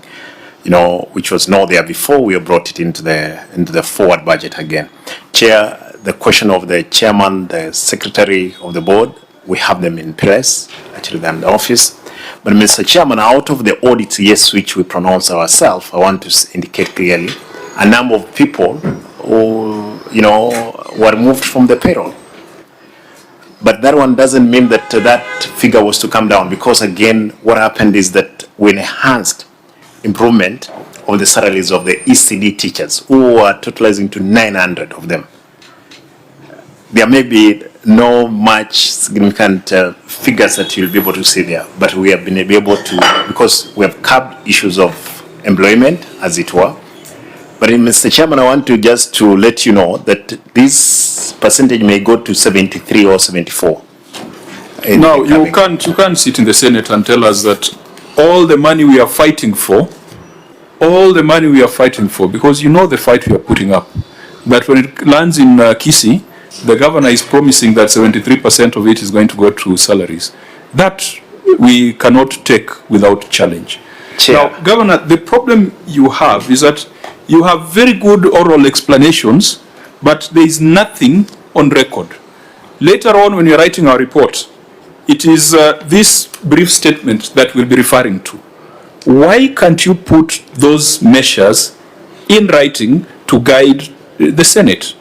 which was not there before. We have brought it into the forward budget again. Chair, the question of the chairman, the secretary of the board, we have them in place, actually they're in the office. But Mr. Chairman, out of the audits, yes, which we pronounce ourselves, I want to indicate clearly, a number of people who, were moved from the payroll. But that one doesn't mean that that figure was to come down, because again, what happened is that we enhanced improvement of the salaries of the ECD teachers, who are totalizing to 900 of them. There may be no much significant figures that you'll be able to see there, but we have been able to, because we have curbed issues of employment, as it were. But Mr. Chairman, I want to just to let you know that this percentage may go to 73 or 74. Now, you can't sit in the Senate and tell us that all the money we are fighting for, because you know the fight we are putting up. But when it lands in Kisii, the governor is promising that 73% of it is going to go to salaries. That we cannot take without challenge. Chair. Now, Governor, the problem you have is that you have very good oral explanations, but there is nothing on record. Later on, when you're writing our report, it is this brief statement that we'll be referring to. Why can't you put those measures in writing to guide the Senate?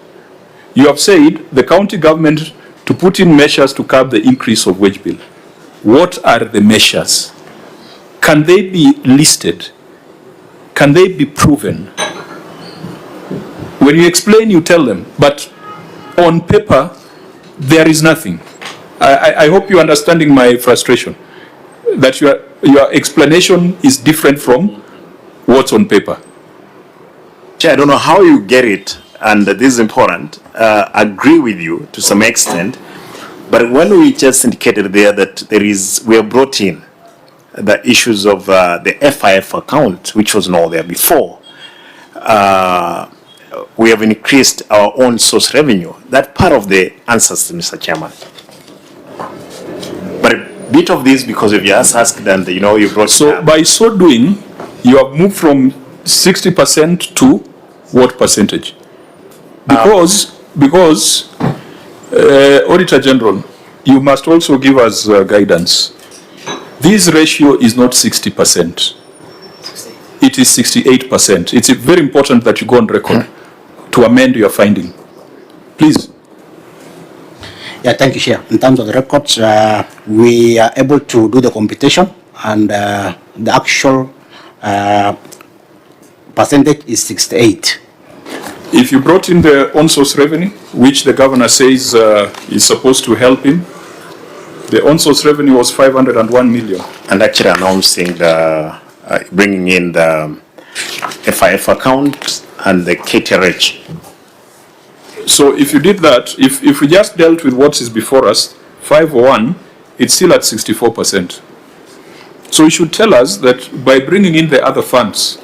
You have said the county government to put in measures to curb the increase of wage bill. What are the measures? Can they be listed? Can they be proven? When you explain, you tell them, but on paper, there is nothing. I hope you're understanding my frustration, that your explanation is different from what's on paper. Chair, I don't know how you get it, and this is important. Agree with you to some extent, but when we just indicated there that we have brought in the issues of the FIF account, which was not there before, we have increased our own source revenue. That part of the answers, Mr. Chairman. But bit of this because you've just asked and you brought. So by so doing, you have moved from 60% to what percentage? Because Auditor General, you must also give us guidance. This ratio is not 60%. It is 68%. It's very important that you go on record to amend your finding. Please. Yeah, thank you, Chair. In terms of the records, we are able to do the computation, and the actual percentage is 68. If you brought in the on-source revenue, which the governor says is supposed to help him, the on-source revenue was 501 million. And actually announcing the, bringing in the FIF account and the KTRH. So if you did that, if we just dealt with what is before us, 501, it's still at 64%. So you should tell us that by bringing in the other funds,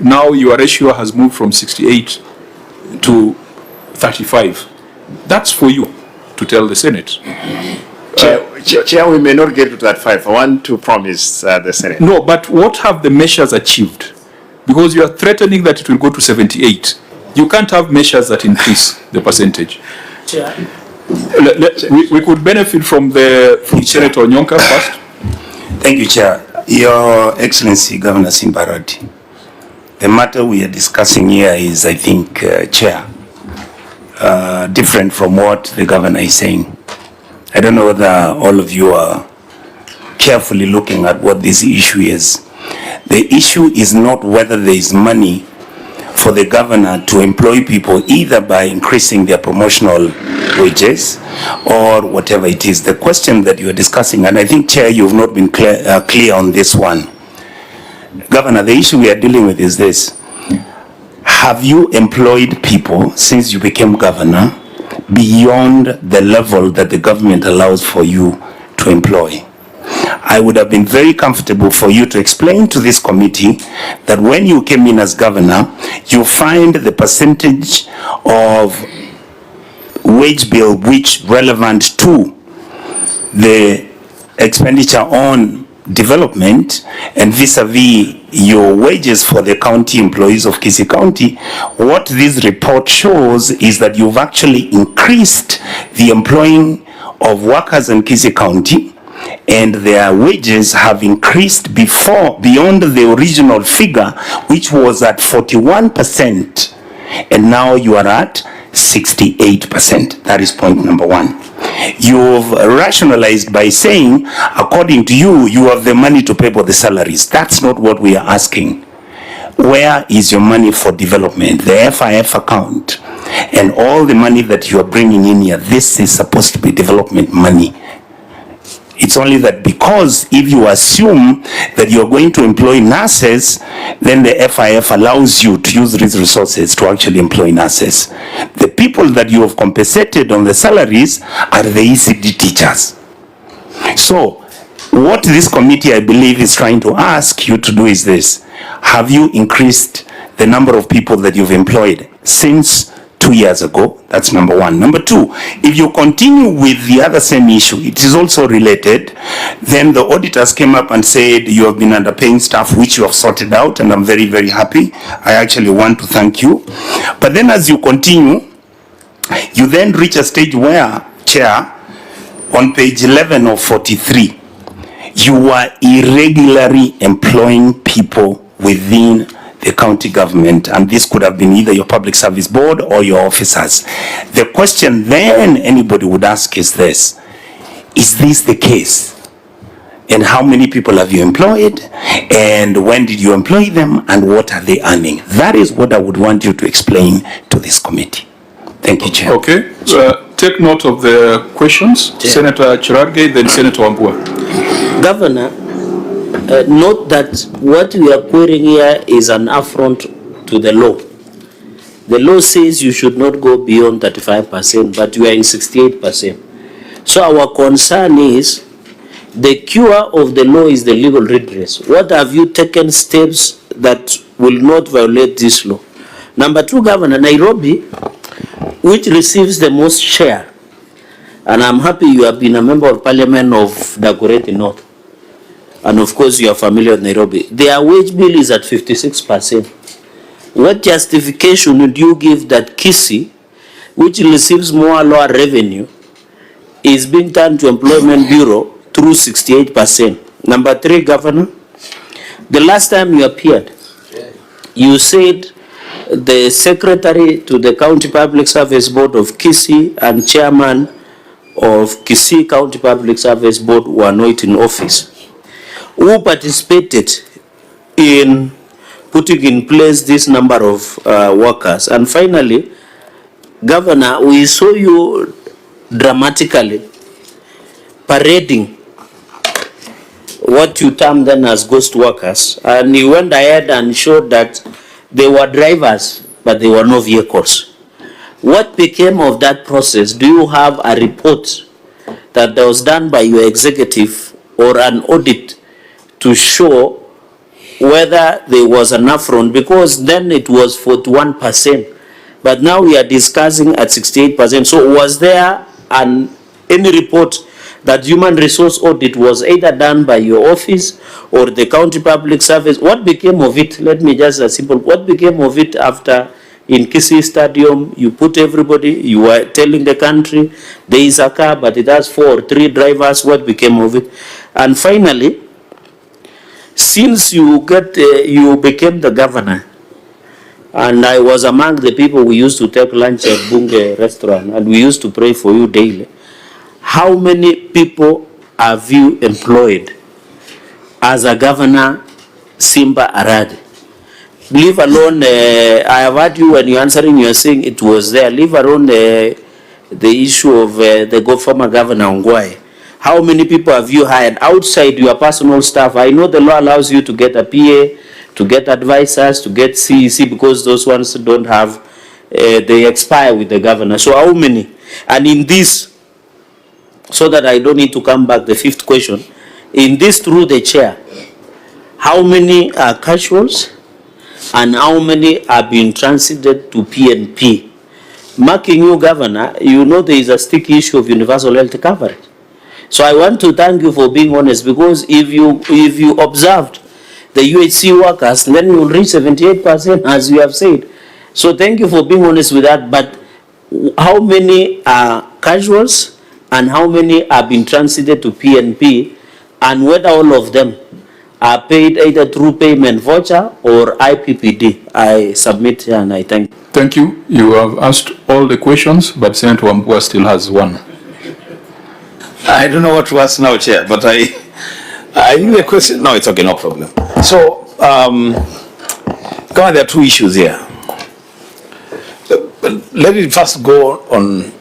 now your ratio has moved from 68 to 35. That's for you to tell the Senate. Chair, we may not get to that 5. I want to promise the Senate. No, but what have the measures achieved? Because you are threatening that it will go to 78. You can't have measures that increase the percentage. Chair. We could benefit from Senator Onyonka first. Thank you, Chair. Your Excellency, Governor Simba Arati. The matter we are discussing here is, I think, Chair, different from what the Governor is saying. I don't know whether all of you are carefully looking at what this issue is. The issue is not whether there is money for the Governor to employ people either by increasing their promotional wages or whatever it is. The question that you are discussing, and I think, Chair, you've not been clear on this one. Governor, the issue we are dealing with is this. Have you employed people since you became Governor beyond the level that the government allows for you to employ? I would have been very comfortable for you to explain to this committee that when you came in as Governor, you find the percentage of wage bill which relevant to the expenditure on development and vis-a-vis your wages for the county employees of Kisii County. What this report shows is that you've actually increased the employing of workers in Kisii County, and their wages have increased beyond the original figure, which was at 41%, and now you are at 68%. That is point number one. You've rationalized by saying, according to you, you have the money to pay for the salaries. That's not what we are asking. Where is your money for development? The FIF account and all the money that you are bringing in here, this is supposed to be development money. It's only that because if you assume that you're going to employ nurses, then the FIF allows you to use these resources to actually employ nurses. The people that you have compensated on the salaries are the ECD teachers. So what this committee, I believe, is trying to ask you to do is this. Have you increased the number of people that you've employed since 2 years ago? That's number one. Number two, if you continue with the other same issue, it is also related, then the auditors came up and said you have been underpaying staff, which you have sorted out, and I'm very, very happy. I actually want to thank you. But then as you continue, you then reach a stage where, Chair, on page 11 of 43, you are irregularly employing people within the county government, and this could have been either your public service board or your officers. The question then anybody would ask is this: is this the case? And how many people have you employed? And when did you employ them? And what are they earning? That is what I would want you to explain to this committee. Thank you, Chair. Okay. Take note of the questions. Chair. Senator Chirarge, then Senator Wambua. Governor, note that what we are querying here is an affront to the law. The law says you should not go beyond 35%, but you are in 68%. So our concern is the cure of the law is the legal redress. What have you taken steps that will not violate this law? Number two, Governor, Nairobi, which receives the most share, And I'm happy you have been a member of parliament of Dagoretti North. And of course you are familiar with Nairobi. Their wage bill is at 56%. What justification would you give that Kisii, which receives more lower revenue, is being turned to Employment Bureau through 68%? Number 3, Governor, the last time you appeared, you said the secretary to the County Public Service Board of Kisii and chairman of Kisii County Public Service Board were not in office. Who participated in putting in place this number of workers? And finally, Governor, we saw you dramatically parading what you termed then as ghost workers, and you went ahead and showed that they were drivers, but they were no vehicles. What became of that process? Do you have a report that was done by your executive or an audit to show whether there was an affront? Because then it was 41%, but now we are discussing at 68%. So was there any report that human resource audit was either done by your office or the county public service? What became of it? Let me just simple. What became of it after in Kisii Stadium you put everybody, you were telling the country there is a car but it has 4 or 3 drivers? What became of it? And finally, since you became the governor, and I was among the people we used to take lunch at Bunge restaurant and we used to pray for you daily, how many people have you employed as a governor, Simba Arati? Leave alone, I have heard you when you're answering, you're saying it was there. Leave alone the issue of the former governor Ongwae. How many people have you hired outside your personal staff? I know the law allows you to get a PA, to get advisors, to get CEC, because those ones don't have, they expire with the governor. So how many? And in this, so that I don't need to come back, the 5th question, in this through the chair, how many are casuals and how many are being transited to PNP? Marking you governor, you know there is a sticky issue of universal health coverage. So I want to thank you for being honest, because if you observed the UHC workers, then you will reach 78%, as you have said. So thank you for being honest with that. But how many are casuals and how many are being transited to PNP, and whether all of them are paid either through payment voucher or IPPD? I submit here and I thank you. Thank you. You have asked all the questions, but Senator Wambua still has one. I don't know what to ask now, Chair, but I need a question. No, it's okay, no problem. So, there are 2 issues here. Let me first go on.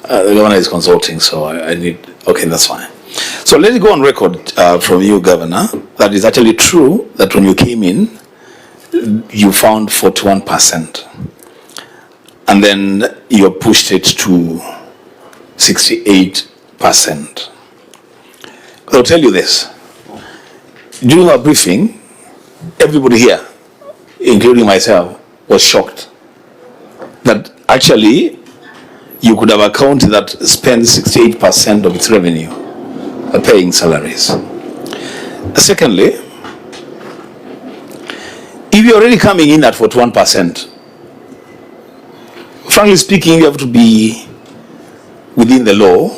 The governor is consulting, so I need, okay, that's fine. So let me go on record from you, Governor, that is actually true that when you came in, you found 41%. And then you pushed it to 68%. I'll tell you this. During our briefing, everybody here, including myself, was shocked that actually you could have a county that spends 68% of its revenue paying salaries. Secondly, if you're already coming in at 41%, frankly speaking, you have to be within the law.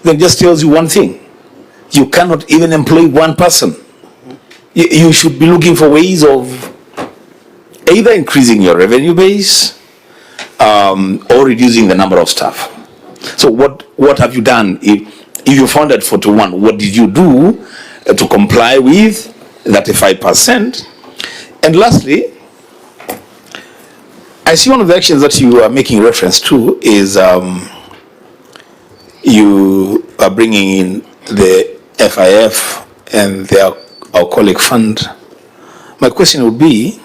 That just tells you one thing. You cannot even employ one person. You should be looking for ways of either increasing your revenue base or reducing the number of staff. So what have you done? If you found at 41, what did you do to comply with that 5%? And lastly, I see one of the actions that you are making reference to is you are bringing in the FIF and the alcoholic fund. My question would be,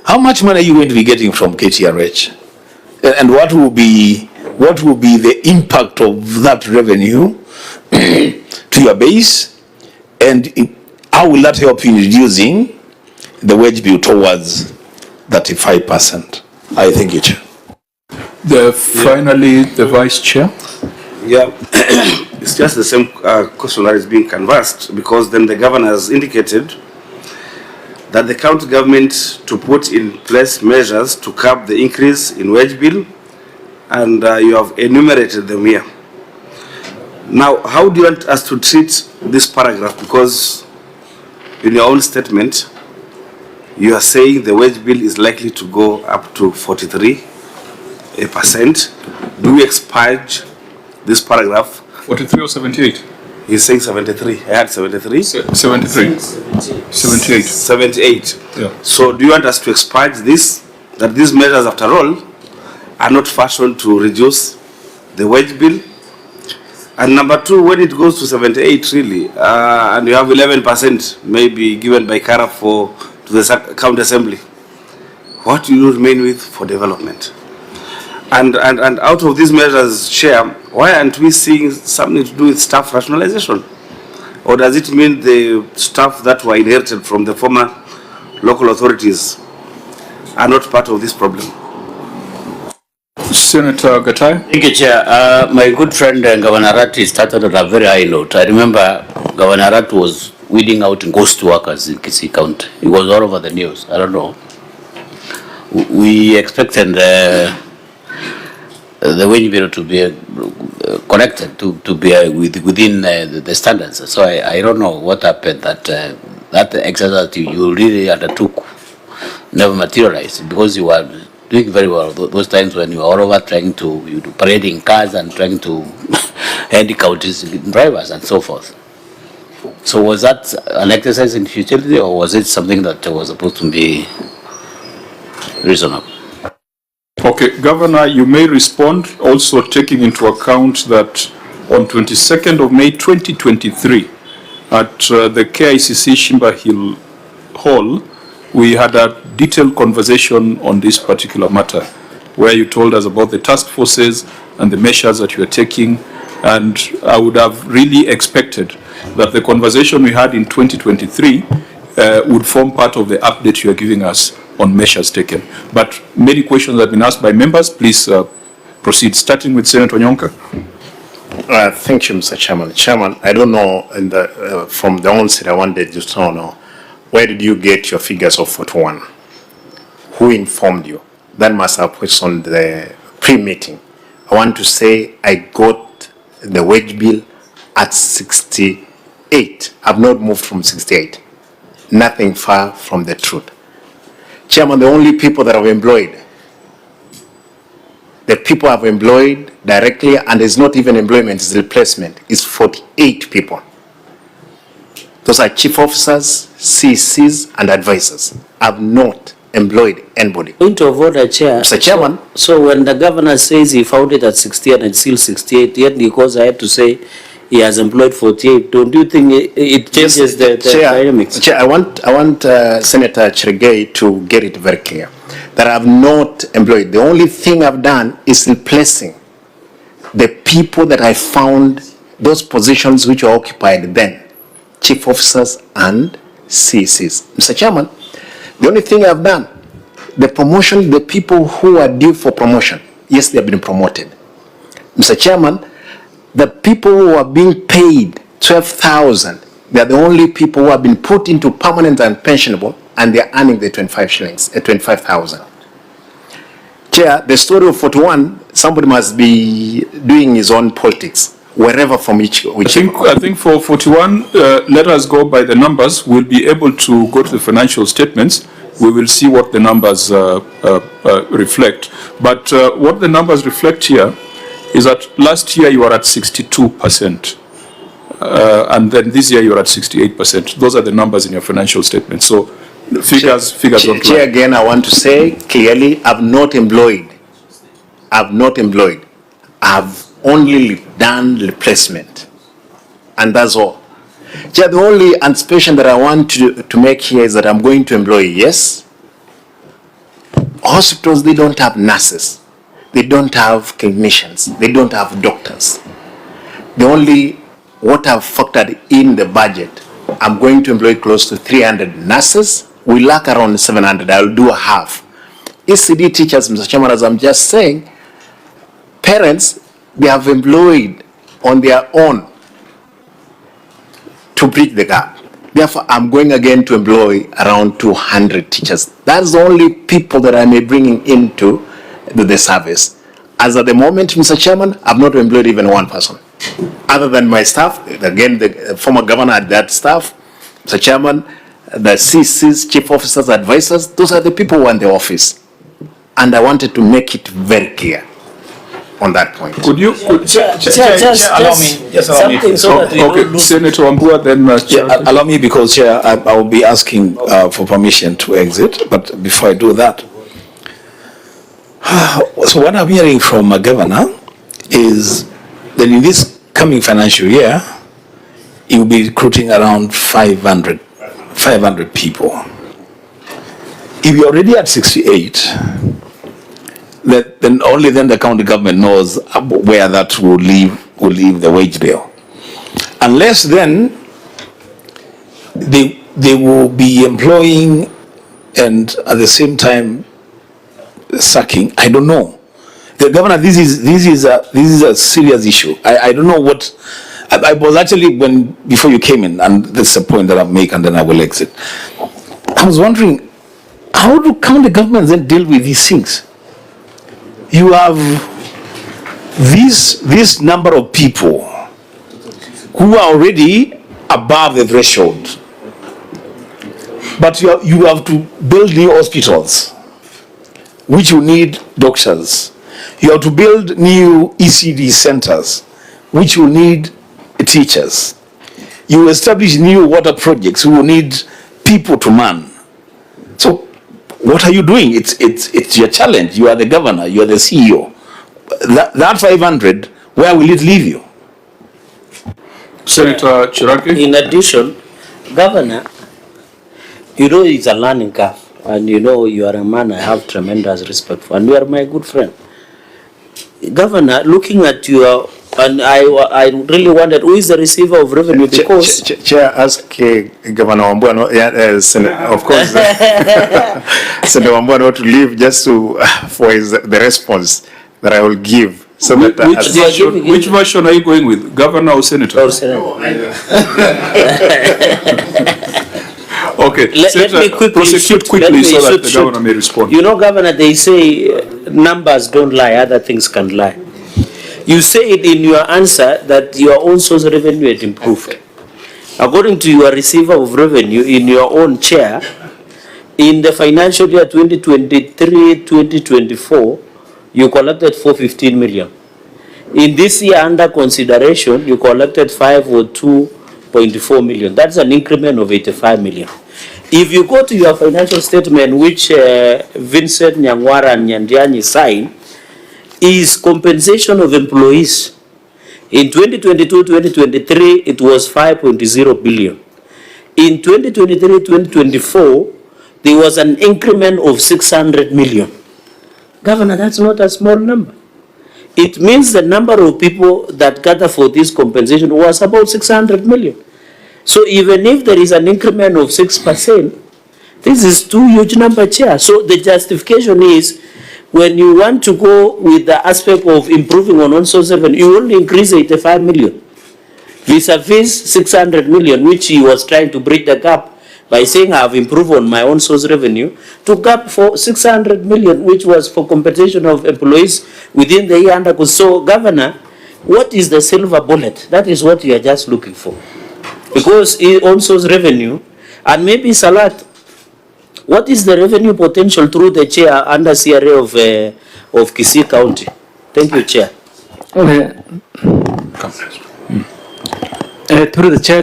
how much money are you going to be getting from KTRH? And what will be the impact of that revenue to your base? And how will that help you in reducing the wage bill towards 35%? I thank you, Chair. Finally, the Vice Chair. Yeah, it's just the same question that is being canvassed, because then the governor has indicated that the county government to put in place measures to curb the increase in wage bill, and you have enumerated them here. Now, how do you want us to treat this paragraph? Because in your own statement, you are saying the wage bill is likely to go up to 43%. Do we expurge this paragraph? 43 or 78? He's saying 73. I had 73. 73. 78. 78. Yeah. So do you want us to expurge this? That these measures, after all, are not fashioned to reduce the wage bill? And number two, when it goes to 78, really, and you have 11% maybe given by CARA to the county assembly, what do you remain with for development? And out of these measures, Chair, why aren't we seeing something to do with staff rationalization? Or does it mean the staff that were inherited from the former local authorities are not part of this problem? Senator Gatai. Thank you, Chair. My good friend Governor Arati started on a very high note. I remember Governor Arati was weeding out ghost workers in Kisii County. It was all over the news. I don't know. We expected the wage bill to be connected to be within the standards. So I don't know what happened that that exercise you really undertook never materialized, because you were doing very well those times when you were all over trying to parading cars and trying to head counties drivers and so forth. So was that an exercise in futility, or was it something that was supposed to be reasonable? Okay, Governor, you may respond, also taking into account that on 22nd of May 2023 at the KICC Simba Hill Hall, we had a detailed conversation on this particular matter, where you told us about the task forces and the measures that you are taking, and I would have really expected that the conversation we had in 2023 would form part of the update you are giving us on measures taken. But many questions have been asked by members. Please proceed, starting with Senator Nyonka. Thank you, Mr. Chairman. Chairman, I don't know, from the onset, I wanted to know, where did you get your figures of 41? Who informed you? That must have questioned the pre-meeting. I want to say I got the wage bill at 68. I've not moved from 68. Nothing far from the truth. Chairman, the only people that I've employed, the people I've employed directly, and it's not even employment, it's replacement, is 48 people. Those are chief officers, CCs, and advisors. I've not employed anybody. Point of order, Chair. Mr. Chairman. So when the governor says he found it at 68 and it's still 68, yet because I had to say he has employed 48, don't you think it changes the dynamics? Chair, I want Senator Chergei to get it very clear that I've not employed. The only thing I've done is replacing the people that I found, those positions which were occupied then, chief officers and CCs. Mr. Chairman, the only thing I've done, the promotion, the people who are due for promotion, yes, they have been promoted. Mr. Chairman, the people who are being paid 12,000, they are the only people who have been put into permanent and pensionable, and they are earning the 25,000. Chair, the story of 41, somebody must be doing his own politics, wherever from which. I think for 41, let us go by the numbers. We'll be able to go to the financial statements. We will see what the numbers reflect. But what the numbers reflect here is that last year you were at 62%. And then this year you're at 68%. Those are the numbers in your financial statement. So figures don't lie. Chair, again, I want to say clearly, I've not employed. I've only done replacement. And that's all. Chair, the only anticipation that I want to make here is that I'm going to employ, yes. Hospitals, they don't have nurses. They don't have clinicians. They don't have doctors. The only, what I've factored in the budget, I'm going to employ close to 300 nurses. We lack around 700. I'll do a half. ECD teachers, Mr. Chairman, as I'm just saying, parents, they have employed on their own to bridge the gap. Therefore, I'm going again to employ around 200 teachers. That's the only people that I may bring into the service. As at the moment, Mr. Chairman, I've not employed even one person. Other than my staff, again, the former governor had that staff, Mr. Chairman, the CCs, chief officers, advisors, those are the people who are in the office. And I wanted to make it very clear on that point. Could you, Just allow me. Okay, Senator Wambua, then allow me, because Chair, I will be asking for permission to exit, but before I do that, so what I'm hearing from a governor is that in this coming financial year, he will be recruiting around 500 people. If you're already at 68, then only then the county government knows where that will leave the wage bill. Unless then they will be employing and at the same time sacking. I don't know. The governor, this is a serious issue. I don't know what. I was actually, before you came in, and that's a point that I'll make, and then I will exit. I was wondering, how do county governments then deal with these things? You have this number of people who are already above the threshold, but you have to build new hospitals, which will need doctors. You have to build new ECD centers, which will need teachers. You establish new water projects who will need people to man. So what are you doing? It's your challenge. You are the governor, you are the CEO. That 500, where will it leave you? Senator Chiraki? In addition, Governor, you know it's a learning curve, and you know you are a man I have tremendous respect for, and you are my good friend. Governor, looking at your, and I really wondered who is the receiver of revenue, because Chair, ask Governor Wambua, of course, Senator Wambua not to leave just to for the response that I will give. So which version are you going with, Governor or Senator? Or Senator. Okay, let me quickly prosecute quickly so that the governor may respond. You know, Governor, they say numbers don't lie, other things can lie. You said in your answer that your own source of revenue had improved. According to your receiver of revenue in your own chair, in the financial year 2023-2024, you collected 415 million. In this year under consideration, you collected 502.4 million. That's an increment of 85 million. If you go to your financial statement, which Vincent Nyangwara and Nyandiani signed, is compensation of employees. In 2022-2023, it was 5.0 billion. In 2023-2024, there was an increment of 600 million. Governor, that's not a small number. It means the number of people that gather for this compensation was about 600 million. So even if there is an increment of 6%, this is too huge number, Chair. So the justification is, when you want to go with the aspect of improving on source revenue, you only increase 85 million. Vis-a-vis 600 million, which he was trying to bridge the gap by saying I have improved on my own source revenue, to gap for 600 million, which was for compensation of employees within the year under. So, Governor, what is the silver bullet? That is what you are just looking for. Because on source revenue, and maybe Salat, what is the revenue potential through the chair under CRA of Kisii County? Thank you, Chair. Through the chair,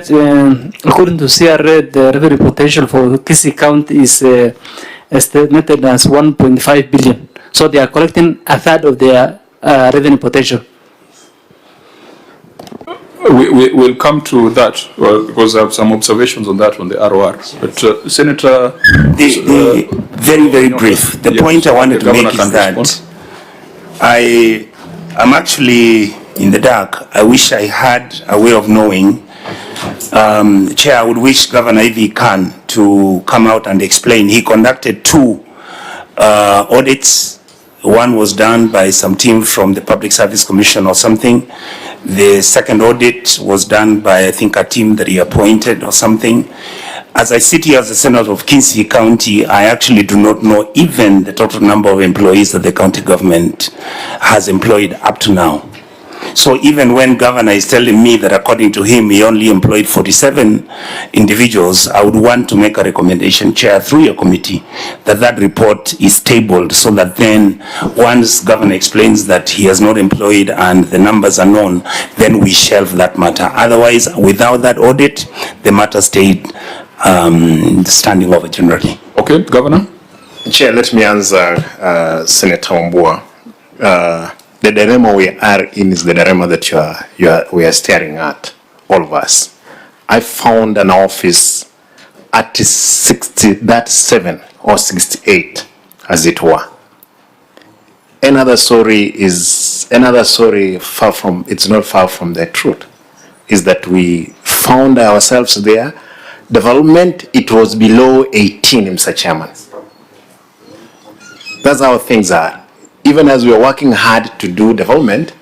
according to CRA, the revenue potential for Kisii County is estimated as 1.5 billion. So they are collecting a third of their revenue potential. We'll come to that because I have some observations on that on the ROR. But Senator, very, very brief. The point I wanted to make is that I'm actually in the dark. I wish I had a way of knowing. Chair, I would wish Governor, if he can, to come out and explain. He conducted 2 audits One was done by some team from the Public Service Commission or something. The second audit was done by, I think, a team that he appointed or something. As I sit here as the Senator of Kisii County, I actually do not know even the total number of employees that the county government has employed up to now. So even when governor is telling me that according to him, he only employed 47 individuals, I would want to make a recommendation, Chair, through your committee, that that report is tabled so that then once governor explains that he has not employed and the numbers are known, then we shelve that matter. Otherwise, without that audit, the matter stayed standing over generally. Okay, Governor. Chair, let me answer Senator Wambua. The dilemma we are in is the dilemma that we are staring at, all of us. I found an office at 67 or 68, as it were. Another story far from, it's not far from the truth, is that we found ourselves there. Development, it was below 18, Mr. Chairman. That's how things are. Even as we are working hard to do development,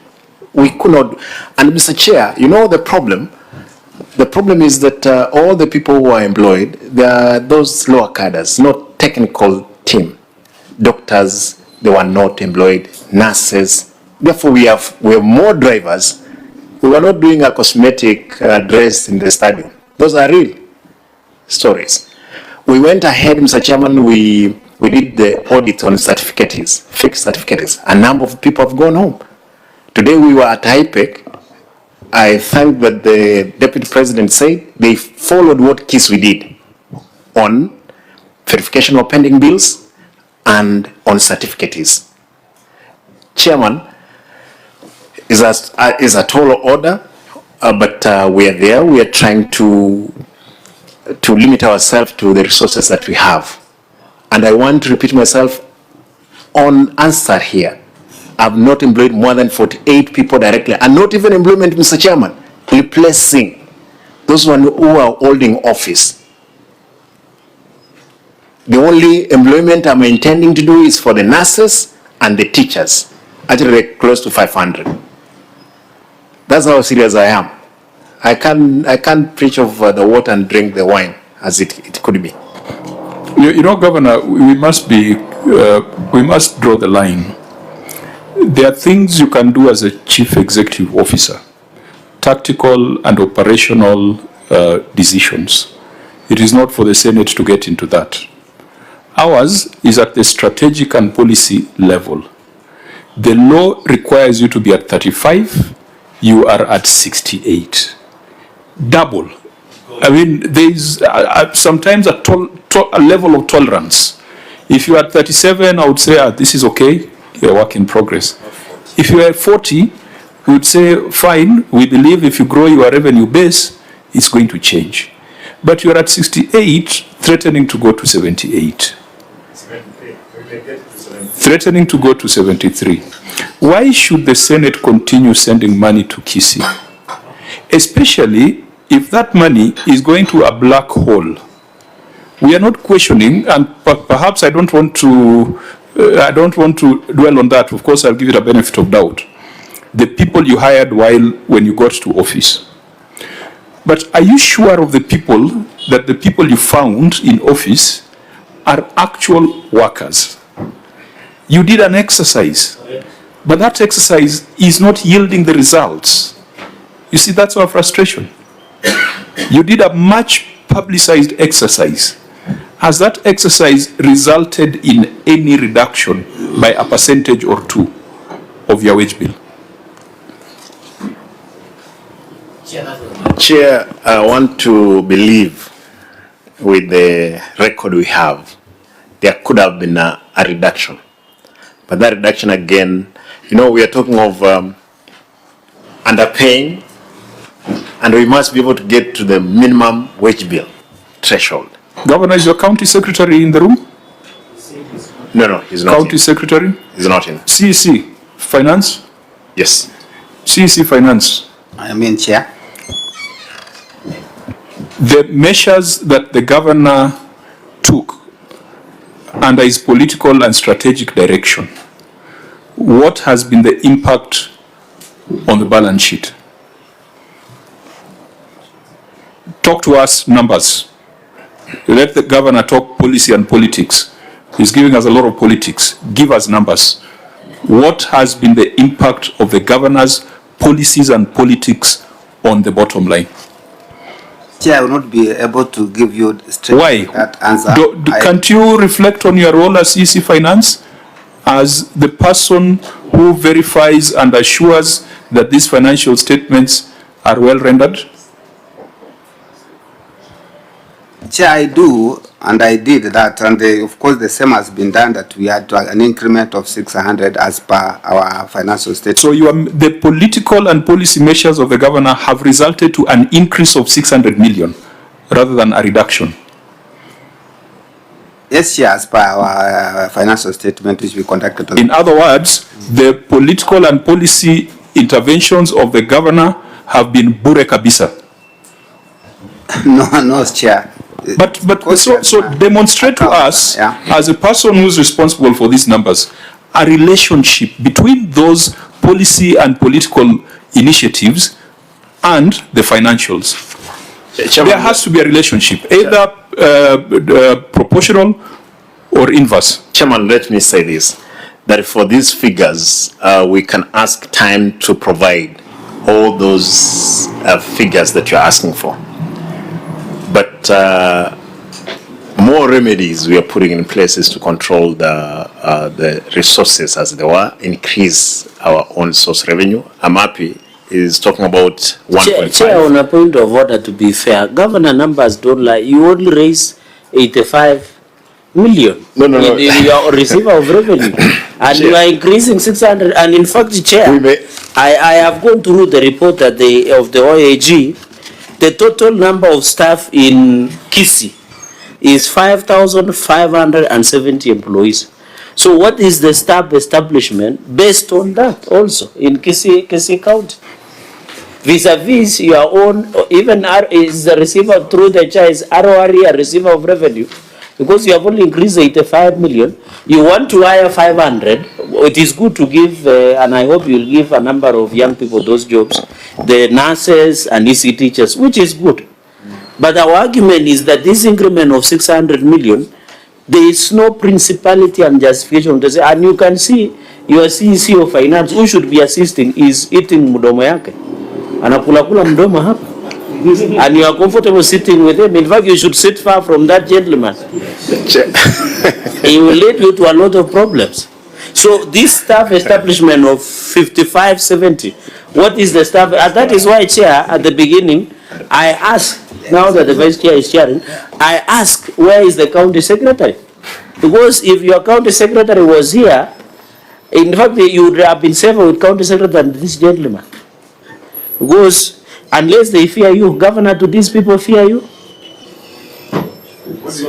we could not. And Mr. Chair, you know the problem? The problem is that all the people who are employed, they are those lower cadres, not technical team. Doctors, they were not employed, nurses. Therefore, we have more drivers. We were not doing a cosmetic dress in the stadium. Those are real stories. We went ahead, Mr. Chairman, we did the audit on certificates, fixed certificates. A number of people have gone home. Today we were at IPEC. I thank that the Deputy President said they followed what Kisii did on verification of pending bills and on certificates. Chairman, is a tall order, but we are there. We are trying to limit ourselves to the resources that we have. And I want to repeat myself on answer here. I've not employed more than 48 people directly, and not even employment, Mr. Chairman, replacing those who are holding office. The only employment I'm intending to do is for the nurses and the teachers, actually close to 500. That's how serious I am. I can't preach of the water and drink the wine as it could be. You know, Governor, we must draw the line. There are things you can do as a chief executive officer, tactical and operational decisions. It is not for the Senate to get into that. Ours is at the strategic and policy level. The law requires you to be at 35, you are at 68. Double. I mean, there is sometimes a level of tolerance. If you are at 37, I would say, this is okay, you're a work in progress. If you are at 40, we would say, fine, we believe if you grow your revenue base, it's going to change. But you are at 68, threatening to go to 78. Threatening to go to 73. Why should the Senate continue sending money to Kisii? Especially if that money is going to a black hole. We are not questioning, and perhaps I don't want to dwell on that. Of course, I'll give it a benefit of doubt. The people you hired when you got to office. But are you sure of the people you found in office are actual workers? You did an exercise, but that exercise is not yielding the results. You see, that's our frustration. You did a much publicized exercise. Has that exercise resulted in any reduction by a percentage or two of your wage bill? Chair, I want to believe with the record we have, there could have been a reduction. But that reduction again, you know, we are talking of underpaying, and we must be able to get to the minimum wage bill threshold. Governor, is your county secretary in the room? No, he's not. County secretary? He's not in. CEC, finance? Yes. CEC, finance. I mean, Chair. The measures that the governor took under his political and strategic direction what has been the impact on the balance sheet? Talk to us numbers. Let the governor talk policy and politics. He's giving us a lot of politics. Give us numbers. What has been the impact of the governor's policies and politics on the bottom line? Chair, I will not be able to give you straight that answer. Can't you reflect on your role as EC Finance as the person who verifies and assures that these financial statements are well rendered? Chair, I do, and I did that, and of course the same has been done, that we had an increment of 600 as per our financial statement. So the political and policy measures of the governor have resulted to an increase of 600 million rather than a reduction? Yes, Chair, as per our financial statement which we conducted. In other words, the political and policy interventions of the governor have been bure kabisa. No, Chair. But so demonstrate to us, as a person who's responsible for these numbers, a relationship between those policy and political initiatives and the financials. There has to be a relationship, either proportional or inverse. Chairman, let me say this, that for these figures, we can ask time to provide all those figures that you're asking for. But more remedies we are putting in places to control the resources as they were, increase our own source revenue. I'm happy is talking about 1.5. Chair, on a point of order, to be fair, governor numbers don't lie. You only raise 85 million. No. You are a receiver of revenue. And Chair, you are increasing 600. And in fact, Chair, I have gone through the report that of the OAG. The total number of staff in Kisii is 5,570 employees. So what is the staff establishment based on that also in Kisii County? Vis-a-vis your own, even is the receiver through the chair is RORE a receiver of revenue, because you have only increased 85 million. You want to hire 500. It is good to give, and I hope you'll give a number of young people those jobs, the nurses and EC teachers, which is good. But our argument is that this increment of 600 million, there is no principality and justification to say, and you can see your CEC of finance, who should be assisting, is eating mudomo yake. Anakula mdomo hapa. And you are comfortable sitting with him. In fact, you should sit far from that gentleman. He will lead you to a lot of problems. So this staff establishment of 5570, what is the staff? And that is why, Chair, at the beginning, I asked, now that the Vice Chair is chairing, I asked, where is the county secretary? Because if your county secretary was here, in fact, you would have been safer with county secretary than this gentleman. Because unless they fear you, Governor, do these people fear you?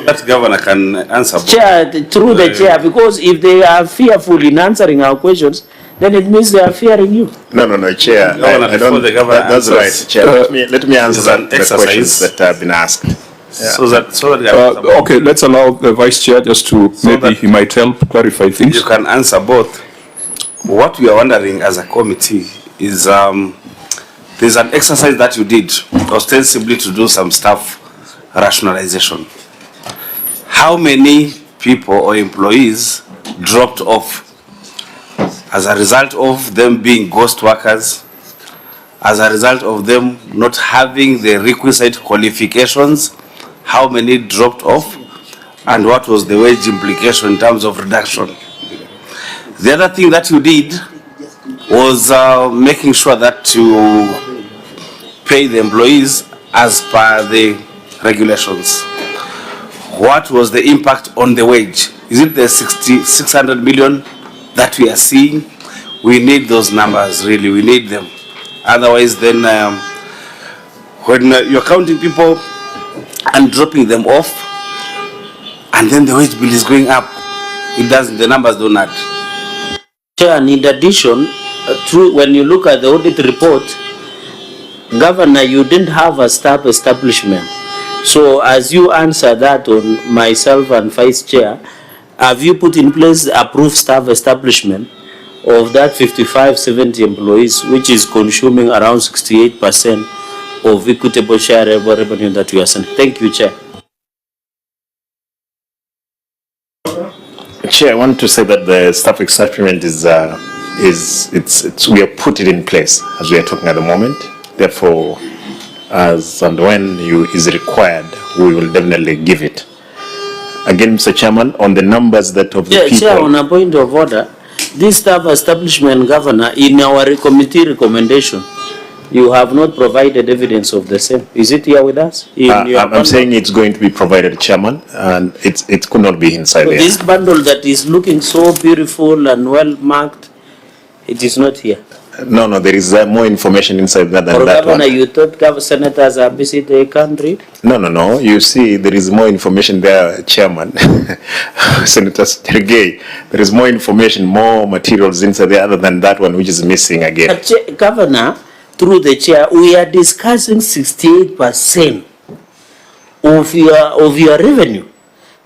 That governor can answer both. Chair, through the chair, because if they are fearful in answering our questions, then it means they are fearing you. No, Chair. I don't, that's right, Chair. Let me answer the questions that have been asked. Yeah. Okay, let's allow the Vice Chair just to, so maybe he might help clarify things. You can answer both. What we are wondering as a committee is there's an exercise that you did ostensibly to do some staff rationalization. How many people or employees dropped off as a result of them being ghost workers, as a result of them not having the requisite qualifications? How many dropped off, and what was the wage implication in terms of reduction? The other thing that you did was making sure that you pay the employees as per the regulations. What was the impact on the wage? Is it the 600 million that we are seeing? We need those numbers, really, we need them. Otherwise, then when you're counting people and dropping them off, and then the wage bill is going up, the numbers don't add. Chair, and in addition, when you look at the audit report, Governor, you didn't have a staff establishment. So as you answer that on myself and Vice Chair, have you put in place approved staff establishment of that 55, 70 employees, which is consuming around 68% of equitable share revenue that we are sending. Thank you, Chair. Chair, I want to say that the staff experiment we have put it in place as we are talking at the moment. Therefore, as and when is required, we will definitely give it. Again, Mr. Chairman, on the numbers that of the people. Chair, on a point of order, this staff establishment, Governor, in our committee recommendation, you have not provided evidence of the same. Is it here with us? I'm saying it's going to be provided, Chairman, and it could not be inside So there. this bundle that is looking so beautiful and well marked, it is not here. No, there is more information inside that than Or that Governor, one. you thought senators are busy, they can't read? No. You see, there is more information there, Chairman. Senator Sergey, there is more information, more materials inside there other than that one which is missing again. But Governor, through the chair, we are discussing 68% of your revenue.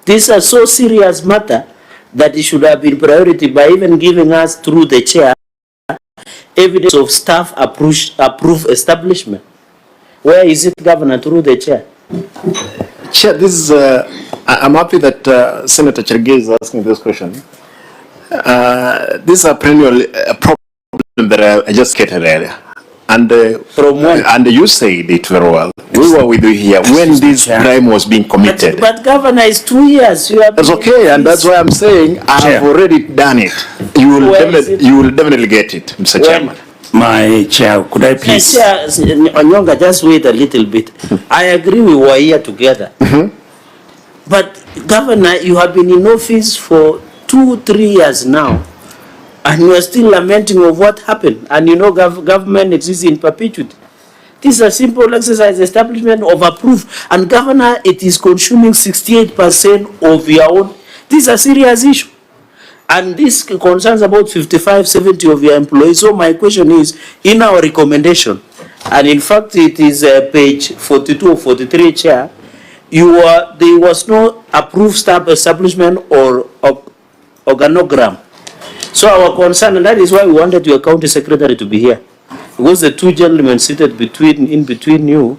This is a so serious matter that it should have been priority by even giving us through the chair evidence of staff approved establishment. Where is it, Governor, through the chair? Chair, this is, I'm happy that Senator Chergey is asking this question. This is a perennial problem that I just stated earlier. And and you said it very well. We were with you here when this crime was being committed. But Governor, it's 2 years. That's okay, and that's why I'm saying I've already done it. You will definitely get it, Mr. Chairman. My chair, could I please? Chair, Onyonga, just wait a little bit. I agree we were here together. But Governor, you have been in office for 2-3 years now, and you are still lamenting of what happened. And you know government exists in perpetuity. This is a simple exercise, establishment of approved. And Governor, it is consuming 68% of your own. This is a serious issue. And this concerns about 55, 70 of your employees. So my question is, in our recommendation, and in fact it is page 42 or 43, Chair, there was no approved staff establishment or organogram. So our concern, and that is why we wanted your county secretary to be here, because the two gentlemen seated in between you,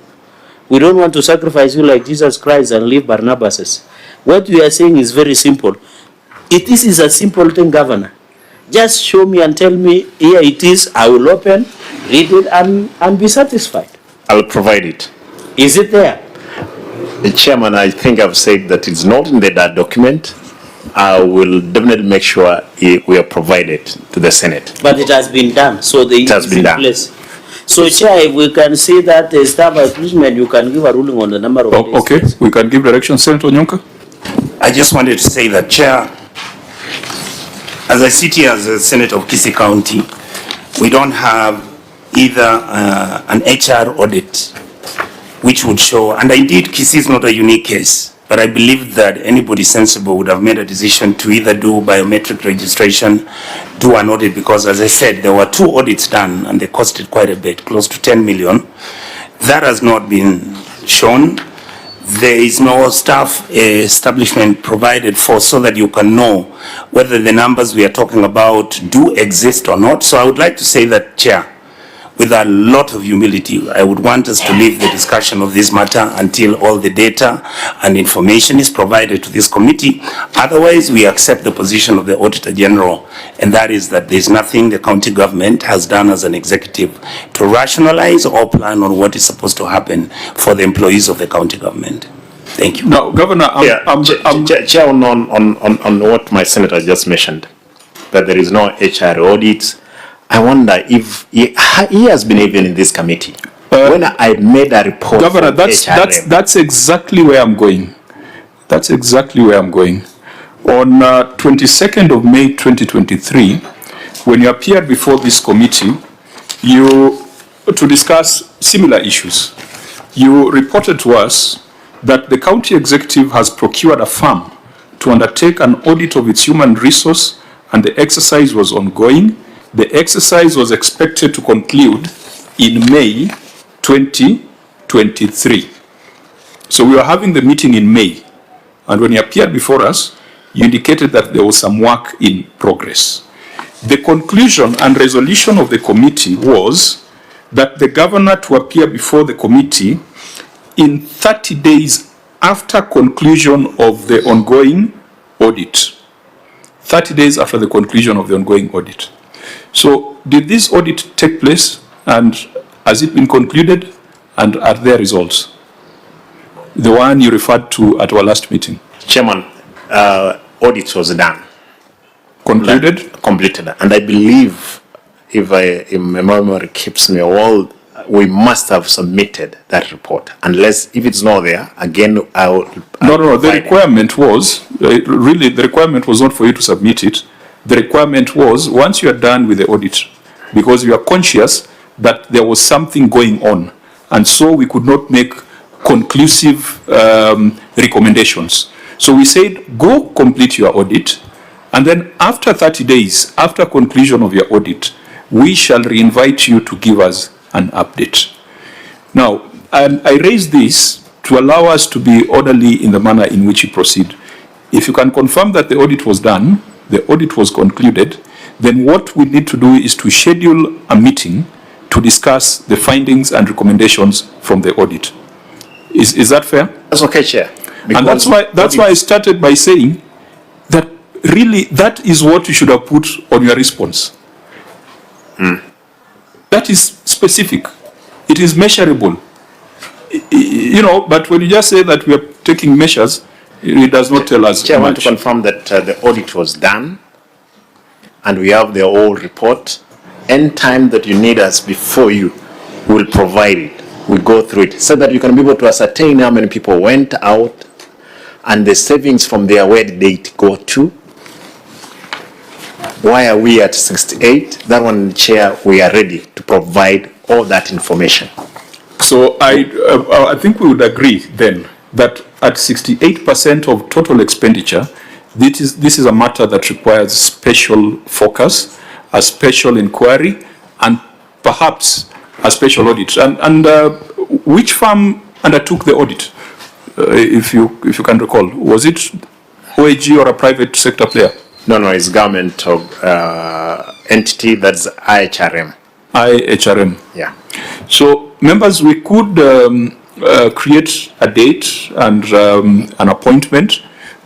we don't want to sacrifice you like Jesus Christ and leave Barnabas. What we are saying is very simple. This is a simple thing, Governor. Just show me and tell me, here it is, I will open, read it, and be satisfied. I will provide it. Is it there? Chairman, I think I've said that it's not in that document. I will definitely make sure we are provided to the Senate. But it has been done, so it has been done. Place. So, Chair, if we can see that staff establishment, you can give a ruling on the number of days. Okay, we can give direction, Senator Onyonka. I just wanted to say that, Chair, as I sit here as a senator of Kisii County, we don't have either an HR audit which would show, and indeed Kisii is not a unique case, but I believe that anybody sensible would have made a decision to either do biometric registration, do an audit, because as I said, there were 2 audits done and they costed quite a bit, close to 10 million. That has not been shown. There is no staff establishment provided for so that you can know whether the numbers we are talking about do exist or not. So I would like to say that, Chair, with a lot of humility, I would want us to leave the discussion of this matter until all the data and information is provided to this committee. Otherwise, we accept the position of the Auditor General, and that is that there's nothing the county government has done as an executive to rationalize or plan on what is supposed to happen for the employees of the county government. Thank you. Now, Governor, Chair, on what my senator just mentioned, that there is no HR audit. I wonder if he has been even in this committee. When I made a report, Governor, that's exactly where I'm going. That's exactly where I'm going. On 22nd of May 2023, when you appeared before this committee, to discuss similar issues, you reported to us that the county executive has procured a firm to undertake an audit of its human resource, and the exercise was ongoing. The exercise was expected to conclude in May 2023. So we were having the meeting in May, and when you appeared before us, you indicated that there was some work in progress. The conclusion and resolution of the committee was that the governor to appear before the committee in 30 days after conclusion of the ongoing audit. 30 days after the conclusion of the ongoing audit. So, did this audit take place, and has it been concluded, and are there results? The one you referred to at our last meeting. Chairman, audit was done. Concluded? Completed. And I believe, if my memory keeps me well, we must have submitted that report. Unless, if it's not there, again, I will... No, the requirement was, really, the requirement was not for you to submit it. The requirement was, once you are done with the audit, because you are conscious that there was something going on, and so we could not make conclusive recommendations. So we said, go complete your audit, and then after 30 days, after conclusion of your audit, we shall re-invite you to give us an update. Now, I raise this to allow us to be orderly in the manner in which we proceed. If you can confirm that the audit was done, the audit was concluded, then what we need to do is to schedule a meeting to discuss the findings and recommendations from the audit. Is that fair? That's okay, Chair. And that's why I started by saying that really that is what you should have put on your response. That is specific. It is measurable. You know, but when you just say that we are taking measures, it does not tell us Chair, I want much. to confirm that the audit was done, and we have the whole report. Any time that you need us before you, we'll provide it. We'll go through it, so that you can be able to ascertain how many people went out, and the savings from their where did they go to. Why are we at 68? That one, Chair, we are ready to provide all that information. So I think we would agree then that at 68% of total expenditure, this is a matter that requires special focus, a special inquiry, and perhaps a special audit. And which firm undertook the audit, if you can recall? Was it OAG or a private sector player? No, it's government of entity, that's IHRM. IHRM. Yeah. So, members, we could create a date and an appointment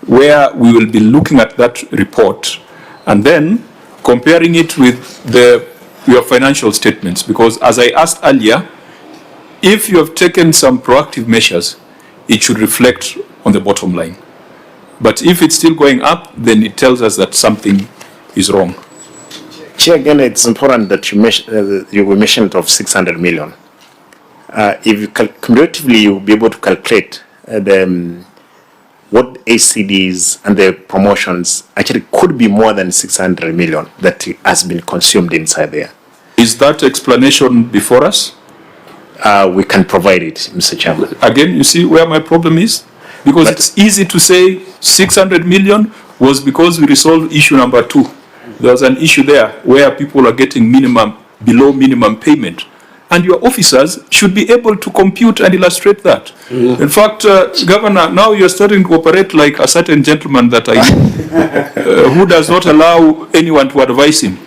where we will be looking at that report and then comparing it with your financial statements. Because as I asked earlier, if you have taken some proactive measures, it should reflect on the bottom line. But if it's still going up, then it tells us that something is wrong. Chair, again, it's important that you mentioned of 600 million. If you cumulatively, you'll be able to calculate what ACDs and the promotions actually could be more than 600 million that has been consumed inside there. Is that explanation before us? We can provide it, Mr. Chairman. Again, you see where my problem is? Because it's easy to say 600 million was because we resolved issue number 2. There was an issue there where people are getting below minimum payment. And your officers should be able to compute and illustrate that. In fact, Governor, now you're starting to operate like a certain gentleman that I know, who does not allow anyone to advise him,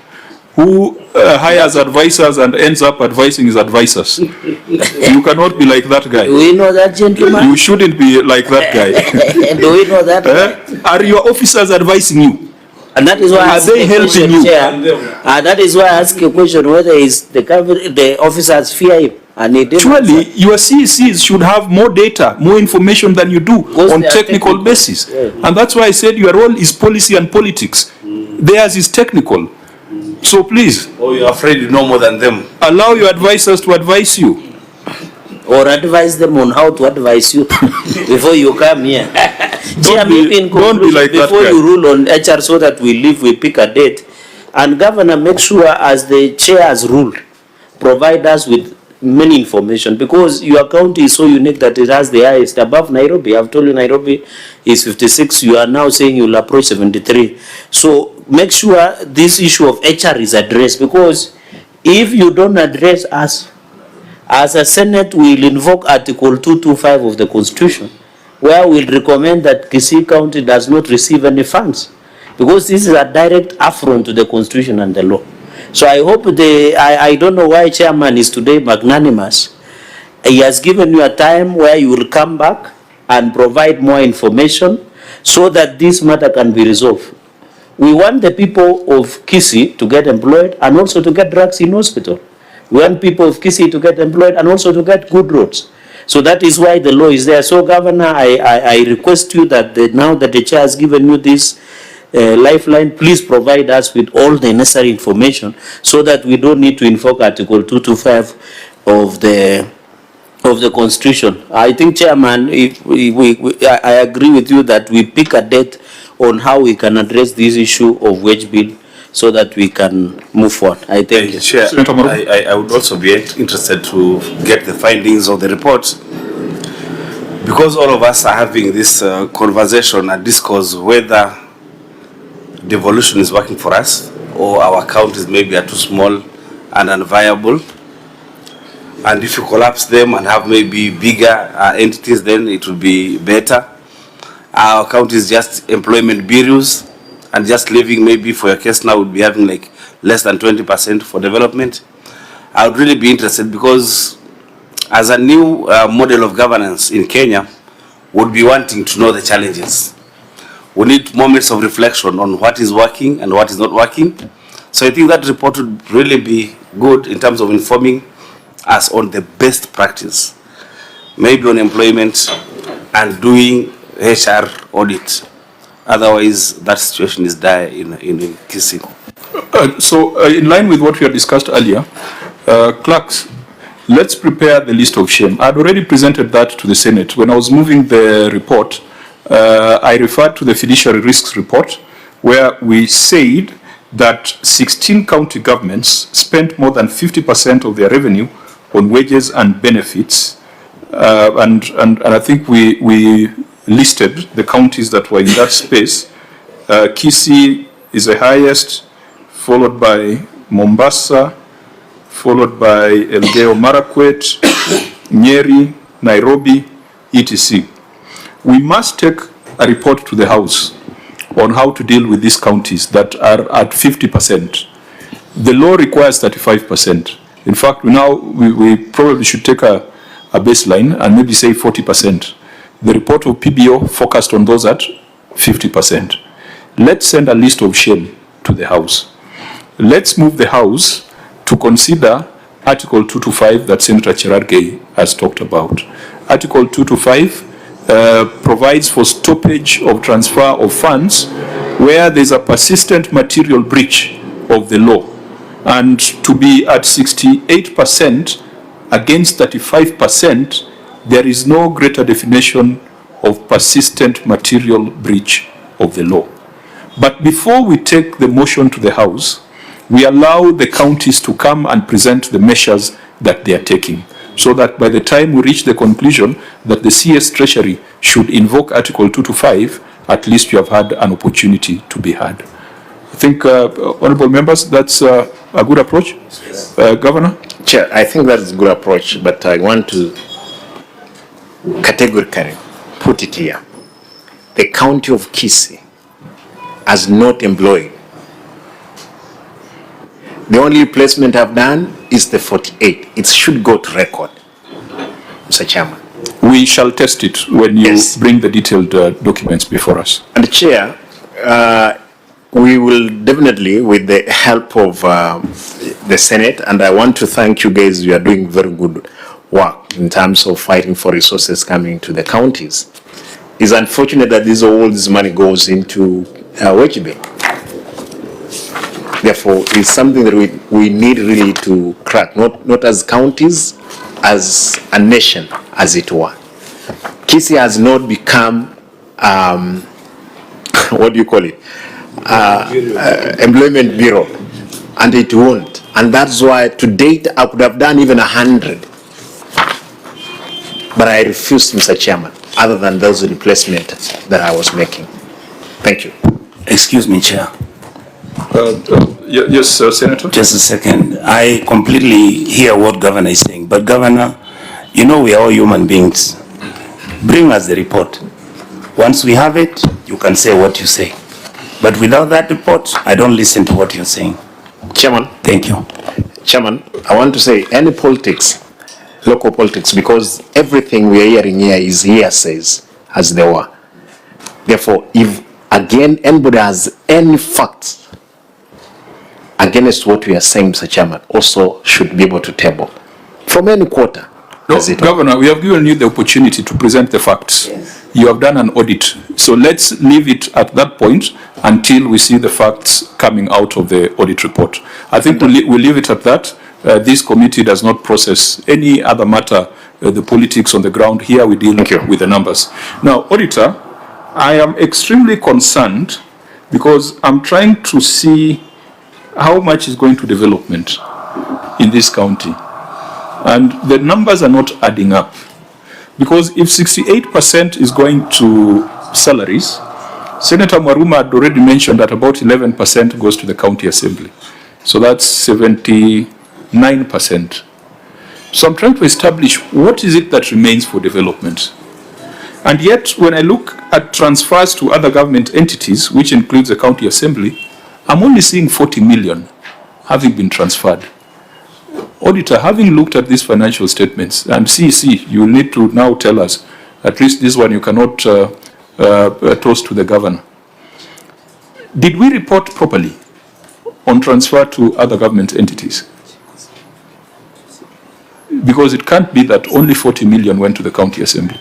who hires advisors and ends up advising his advisors. You cannot be like that guy. Do we know that gentleman? You shouldn't be like that guy. Do we know that guy? Are your officers advising you? And that is why I Are they helping you? That is why I ask you a question whether the officers fear him. And actually, your CECs should have more data, more information than you do on technical basis. Yeah. And that's why I said your role is policy and politics. Theirs is technical. So please. Oh, you're afraid you know more than them. Allow your advisors to advise you. Or advise them on how to advise you before you come here. Don't be like that before guy. You rule on HR so that we pick a date. And Governor, make sure as the chair has ruled, provide us with many information, because your county is so unique that it has the highest above Nairobi. I've told you Nairobi is 56. You are now saying you'll approach 73. So make sure this issue of HR is addressed, because if you don't address us, as a Senate, we'll invoke Article 225 of the Constitution, where we'll recommend that Kisii County does not receive any funds. because this is a direct affront to the Constitution and the law. So I hope I don't know why Chairman is today magnanimous. He has given you a time where you will come back and provide more information so that this matter can be resolved. We want the people of Kisii to get employed and also to get drugs in hospital. We want people of Kisii to get employed and also to get good roads. So that is why the law is there. So Governor, I request you that now that the chair has given you this lifeline, please provide us with all the necessary information so that we don't need to invoke Article 225 of the Constitution. I think, Chairman, I agree with you that we pick a date on how we can address this issue of wage bill so that we can move forward. I thank you. Chair, I would also be interested to get the findings of the report, because all of us are having this conversation and discourse whether devolution is working for us or our counties maybe are too small and unviable. And if you collapse them and have maybe bigger entities, then it will be better. Our counties just employment bureaus, and just living maybe for your case now would be having like less than 20% for development. I would really be interested, because as a new model of governance in Kenya, would be wanting to know the challenges. We need moments of reflection on what is working and what is not working. So I think that report would really be good in terms of informing us on the best practice, maybe on employment and doing HR audit. Otherwise, that situation is dire in Kisii. So, in line with what we had discussed earlier, clerks, let's prepare the list of shame. I had already presented that to the Senate. When I was moving the report, I referred to the fiduciary risks report, where we said that 16 county governments spent more than 50% of their revenue on wages and benefits, and I think we listed the counties that were in that space. Kisii is the highest, followed by Mombasa, followed by Elgeyo Marakwet, Nyeri, Nairobi, etc. We must take a report to the House on how to deal with these counties that are at 50%. The law requires 35%. In fact, we probably should take a baseline and maybe say 40%. The report of PBO focused on those at 50%. Let's send a list of shame to the House. Let's move the House to consider Article 225 that Senator Cherargei has talked about. Article 225 provides for stoppage of transfer of funds where there's a persistent material breach of the law, and to be at 68% against 35%, there is no greater definition of persistent material breach of the law. But before we take the motion to the House, we allow the counties to come and present the measures that they are taking, so that by the time we reach the conclusion that the CS Treasury should invoke Article 225, at least you have had an opportunity to be heard. I think, honorable members, that's a good approach. Governor? Chair, I think that's a good approach, but I want to categorically put it here. The county of Kisii has not employed. The only placement I've done is the 48. It should go to record, Mr. Chairman. We shall test it when you bring the detailed documents before us. And Chair, we will definitely, with the help of the Senate, and I want to thank you guys, you are doing very good work in terms of fighting for resources coming to the counties. It's unfortunate that all this money goes into wage bill. Therefore, it's something that we need really to crack, not as counties, as a nation, as it were. Kisii has not become, what do you call it, employment bureau, and it won't. And that's why to date I could have done even 100. But I refused, Mr. Chairman, other than those replacements that I was making. Thank you. Excuse me, Chair. Yes, Senator? Just a second. I completely hear what Governor is saying. But Governor, you know we are all human beings. Bring us the report. Once we have it, you can say what you say. But without that report, I don't listen to what you're saying. Chairman. Thank you. Chairman, I want to say any politics, local politics, because everything we are hearing here is hearsays, as they were. Therefore, if again anybody has any facts against what we are saying, Mr. Chairman, also should be able to table from any quarter. No, Governor, we have given you the opportunity to present the facts. Yes. You have done an audit. So let's leave it at that point until we see the facts coming out of the audit report. I think we'll leave it at that. This committee does not process any other matter, the politics on the ground. Here we deal with the numbers. Now, Auditor, I am extremely concerned because I'm trying to see how much is going to development in this county. And the numbers are not adding up. Because if 68% is going to salaries, Senator Mwaruma had already mentioned that about 11% goes to the county assembly. So that's 79%. So I'm trying to establish what is it that remains for development. And yet, when I look at transfers to other government entities, which includes the county assembly, I'm only seeing 40 million having been transferred. Auditor, having looked at these financial statements, and CEC, you will need to now tell us, at least this one you cannot toast to the governor. Did we report properly on transfer to other government entities? Because it can't be that only 40 million went to the county assembly.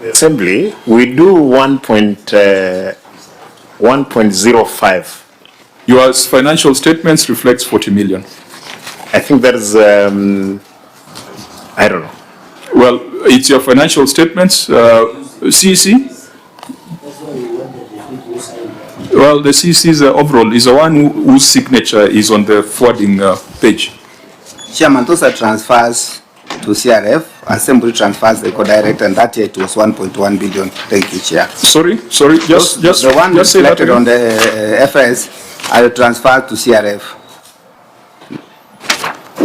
Assembly, we do 1.05. Your financial statements reflects 40 million. I think that is, I don't know. Well, it's your financial statements, CC. Well, the CC's overall is the one whose signature is on the forwarding page. Chairman, those are transfers to CRF, Assembly transfers the co-direct, and that year it was 1.1 billion. Thank you, Chair. Sorry, just the one just say that reflected on the FS are transferred to CRF.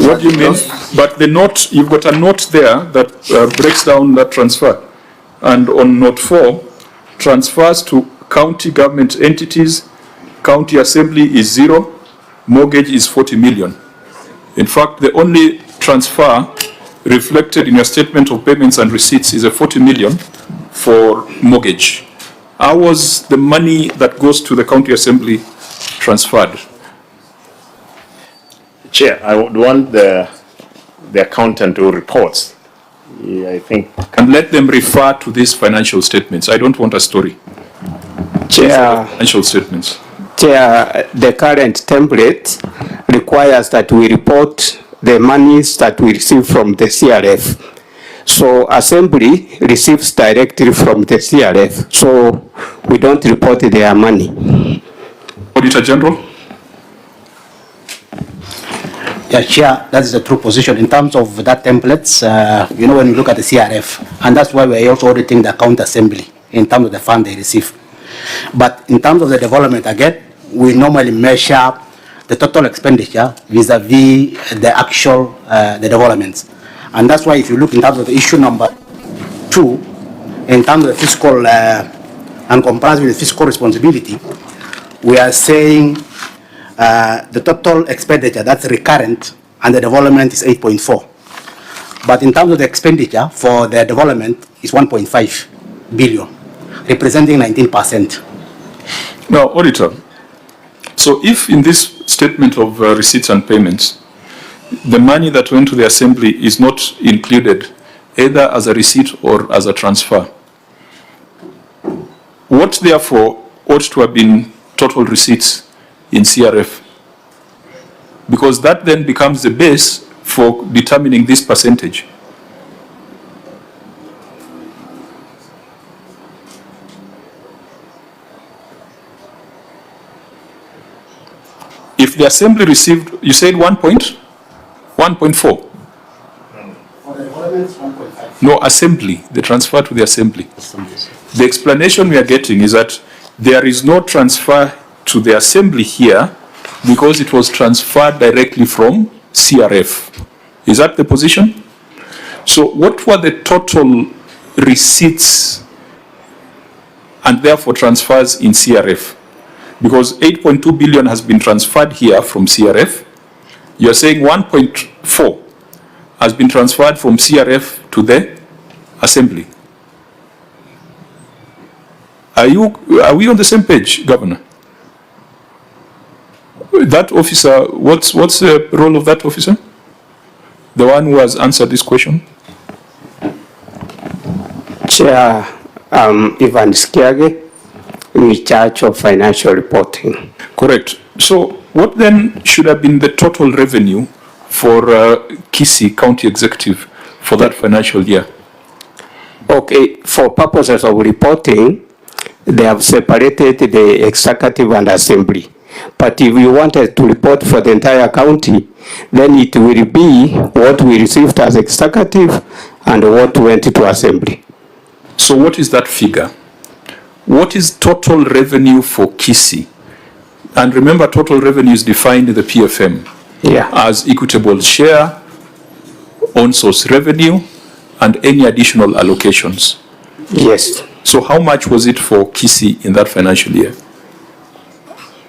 What do you mean? But the note, you've got a note there that breaks down that transfer. And on note 4, transfers to county government entities, county assembly is 0, mortgage is 40 million. In fact, the only transfer reflected in your statement of payments and receipts is a 40 million for mortgage. How was the money that goes to the county assembly transferred? Chair, I would want the accountant to report. Yeah, I think. And let them refer to these financial statements. I don't want a story. Chair, financial statements. Chair, the current template requires that we report the monies that we receive from the CRF. So Assembly receives directly from the CRF. So we don't report their money. Auditor General. Yeah, Chair, that's the true position. In terms of that templates, you know, when you look at the CRF, and that's why we're also auditing the account assembly in terms of the fund they receive. But in terms of the development, again, we normally measure the total expenditure vis-a-vis the actual the developments. And that's why if you look in terms of the issue number 2, in terms of the fiscal and compliance with the fiscal responsibility, we are saying the total expenditure that's recurrent and the development is 8.4. But in terms of the expenditure for the development is 1.5 billion, representing 19%. Now, Auditor, so if in this statement of receipts and payments, the money that went to the assembly is not included either as a receipt or as a transfer, what therefore ought to have been total receipts in CRF? Because that then becomes the base for determining this percentage. If the assembly received, you said 1.4? No, assembly, the transfer to the assembly. The explanation we are getting is that there is no transfer to the assembly here because it was transferred directly from CRF. Is that the position? So what were the total receipts and therefore transfers in CRF? Because 8.2 billion has been transferred here from CRF. You're saying 1.4 has been transferred from CRF to the Assembly. Are we on the same page, Governor? That officer, what's the role of that officer? The one who has answered this question? Chair, Ivan Skiage, in charge of financial reporting. Correct. So what then should have been the total revenue for Kisii County Executive for that financial year? Okay, for purposes of reporting, they have separated the executive and assembly. But if you wanted to report for the entire county, then it will be what we received as executive and what went to assembly. So what is that figure? What is total revenue for Kisii? And remember, total revenue is defined in the PFM as equitable share, on-source revenue, and any additional allocations. Yes. So how much was it for Kisii in that financial year?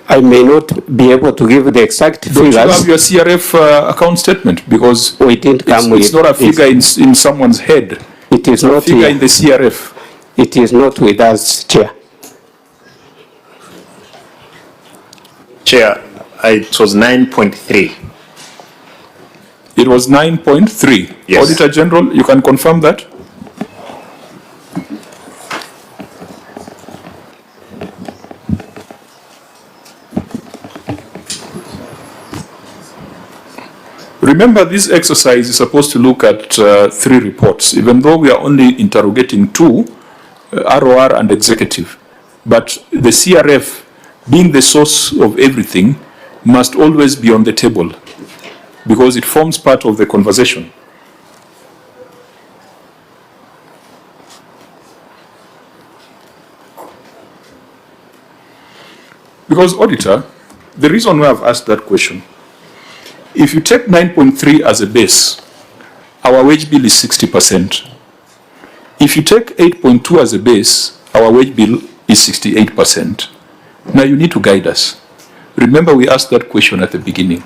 I may not be able to give the exact figures. Don't you have your CRF account statement? Because we didn't come with it's not a figure in someone's head. It is not a figure in the CRF. It is not with us, Chair. Chair, it was 9.3. It was 9.3. Yes. Auditor General, you can confirm that? Remember, this exercise is supposed to look at 3 reports, even though we are only interrogating 2, ROR and executive. But the CRF, being the source of everything, must always be on the table because it forms part of the conversation. Because, Auditor, the reason why I've asked that question, if you take 9.3 as a base, our wage bill is 60%. If you take 8.2 as a base, our wage bill is 68%. Now you need to guide us. Remember, we asked that question at the beginning.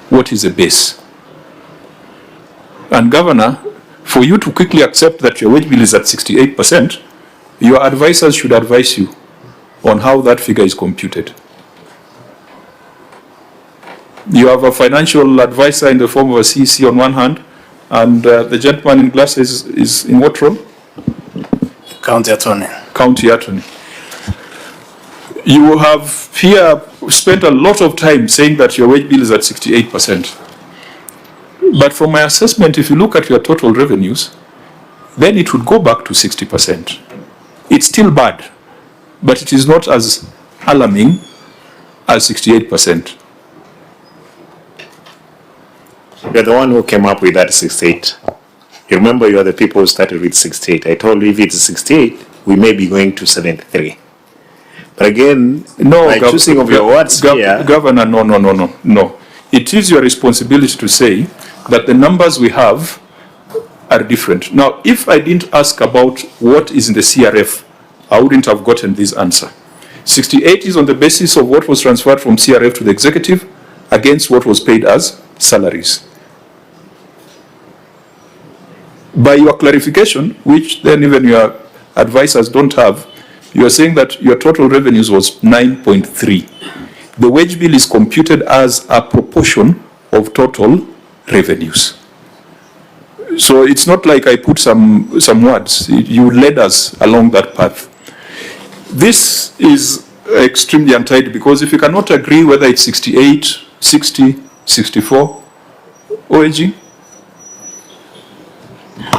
What is a base? And Governor, for you to quickly accept that your wage bill is at 68%, your advisors should advise you on how that figure is computed. You have a financial advisor in the form of a CEC on one hand, and the gentleman in glasses is in what role? County Attorney. County Attorney. You have here spent a lot of time saying that your wage bill is at 68%. But from my assessment, if you look at your total revenues, then it would go back to 60%. It's still bad, but it is not as alarming as 68%. You're the one who came up with that 68. You remember, you are the people who started with 68. I told you if it's 68, we may be going to 73. But again, by choosing of your words here... Governor, no. It is your responsibility to say that the numbers we have are different. Now, if I didn't ask about what is in the CRF, I wouldn't have gotten this answer. 68 is on the basis of what was transferred from CRF to the executive against what was paid as salaries. By your clarification, which then even your advisors don't have, you are saying that your total revenues was 9.3. The wage bill is computed as a proportion of total revenues. So it's not like I put some words. You led us along that path. This is extremely untidy because if you cannot agree whether it's 68, 60, 64, OAG?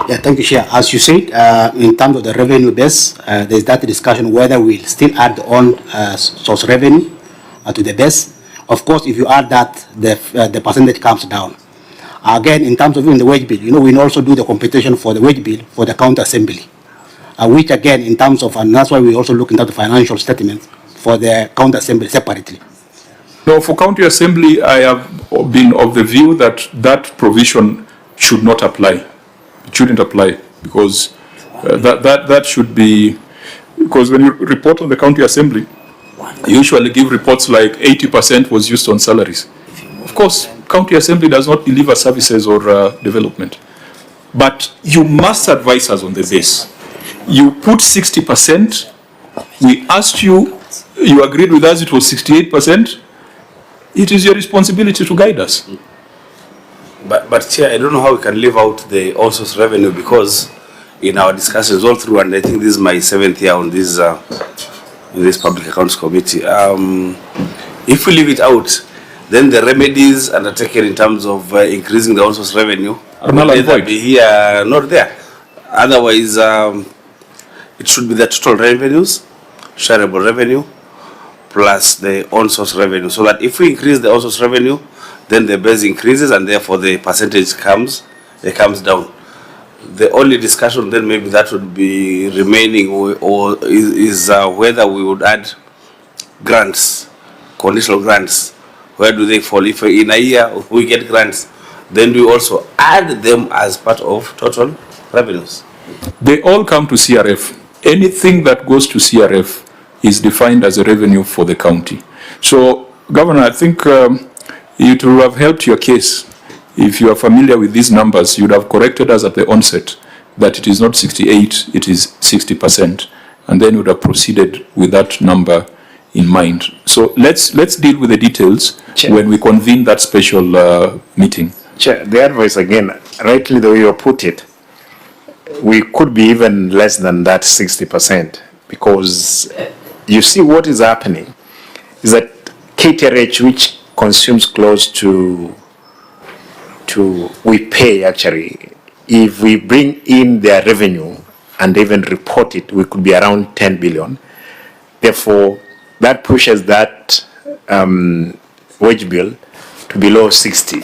Yeah, thank you, Chair. As you said, in terms of the revenue base, there's that discussion whether we'll still add on source revenue to the base. Of course, if you add that, the percentage comes down. Again, in terms of even the wage bill, we also do the computation for the wage bill for the county assembly, which again, in terms of, and that's why we also look into the financial statements for the county assembly separately. No, for county assembly, I have been of the view that that provision should not apply. It shouldn't apply because that should be, because when you report on the county assembly, you usually give reports like 80% was used on salaries. Of course, county assembly does not deliver services or development. But you must advise us on the base. You put 60%, we asked you, you agreed with us it was 68%. It is your responsibility to guide us. But Chair, I don't know how we can leave out the all source revenue, because in our discussions all through, and I think this is my 7th year on this in this Public Accounts Committee, if we leave it out, then the remedies undertaken in terms of increasing the all source revenue will either be here, not there. Otherwise, it should be the total revenues, shareable revenue, plus the on-source revenue, so that if we increase the on-source revenue, then the base increases and therefore the percentage comes down. The only discussion then maybe that would be remaining or is whether we would add grants, conditional grants. Where do they fall? If in a year we get grants, then we also add them as part of total revenues. They all come to CRF. Anything that goes to CRF is defined as a revenue for the county. So, Governor, I think it would have helped your case. If you are familiar with these numbers, you would have corrected us at the onset that it is not 68, it is 60%. And then you would have proceeded with that number in mind. So let's deal with the details, Chair, when we convene that special meeting. Chair, the advice again, rightly the way you put it, we could be even less than that 60%, because you see what is happening is that KTRH, which consumes close to we pay actually, if we bring in their revenue and even report it, we could be around 10 billion. Therefore, that pushes that wage bill to below 60.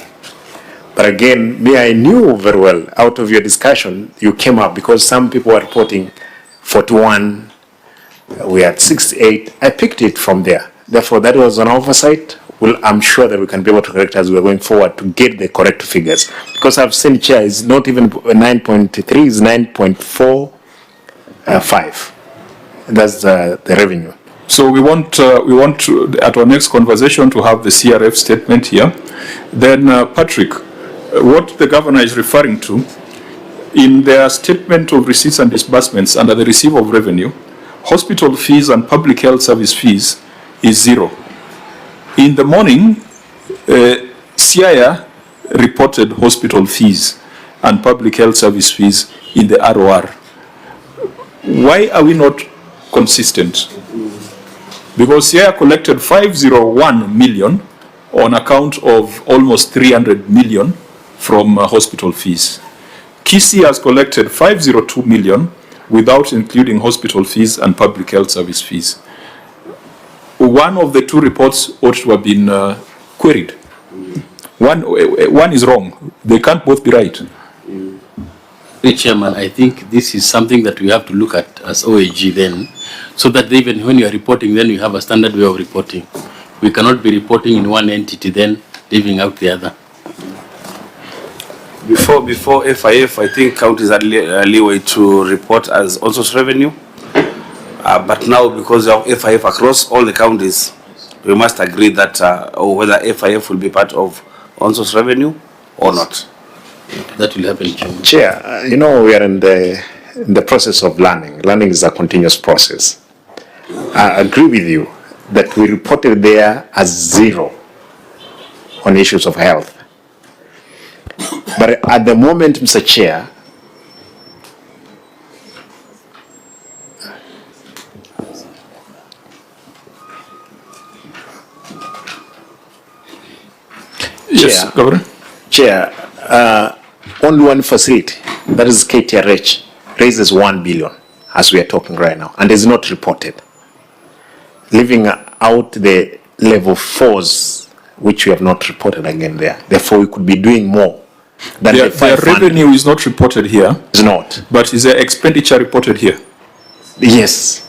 But again, me, I knew very well, out of your discussion, you came up because some people were reporting 41, we had 68. I picked it from there. Therefore, that was an oversight. Well, I'm sure that we can be able to correct as we're going forward to get the correct figures. Because I've seen, Chair, it's not even 9.3, it's 9.45. That's the revenue. So we want to, at our next conversation, to have the CRF statement here. Then, Patrick, what the governor is referring to in their statement of receipts and disbursements under the receipt of revenue, hospital fees and public health service fees is 0. In the morning, CIA reported hospital fees and public health service fees in the ROR. Why are we not consistent? Because CIA collected 501 million on account of almost 300 million from hospital fees. Kisi has collected 502 million without including hospital fees and public health service fees. One of the two reports ought to have been queried. One is wrong. They can't both be right. Chairman, I think this is something that we have to look at as OAG then, so that even when you are reporting, then you have a standard way of reporting. We cannot be reporting in one entity, then leaving out the other. Before FIF, I think counties had leeway to report as on-source revenue. But now, because of FIF across all the counties, we must agree that or whether FIF will be part of on-source revenue or not. That will happen, Chair. You know, we are in the process of learning. Learning is a continuous process. I agree with you that we reported there as 0 on issues of health. But at the moment, Mr. Chair, yes, Governor. Chair, only one facility, that is KTRH, raises 1 billion as we are talking right now, and is not reported. Leaving out the level 4s, which we have not reported again there. Therefore, we could be doing more than the 500. Their revenue is not reported here. It's not. But is their expenditure reported here? Yes.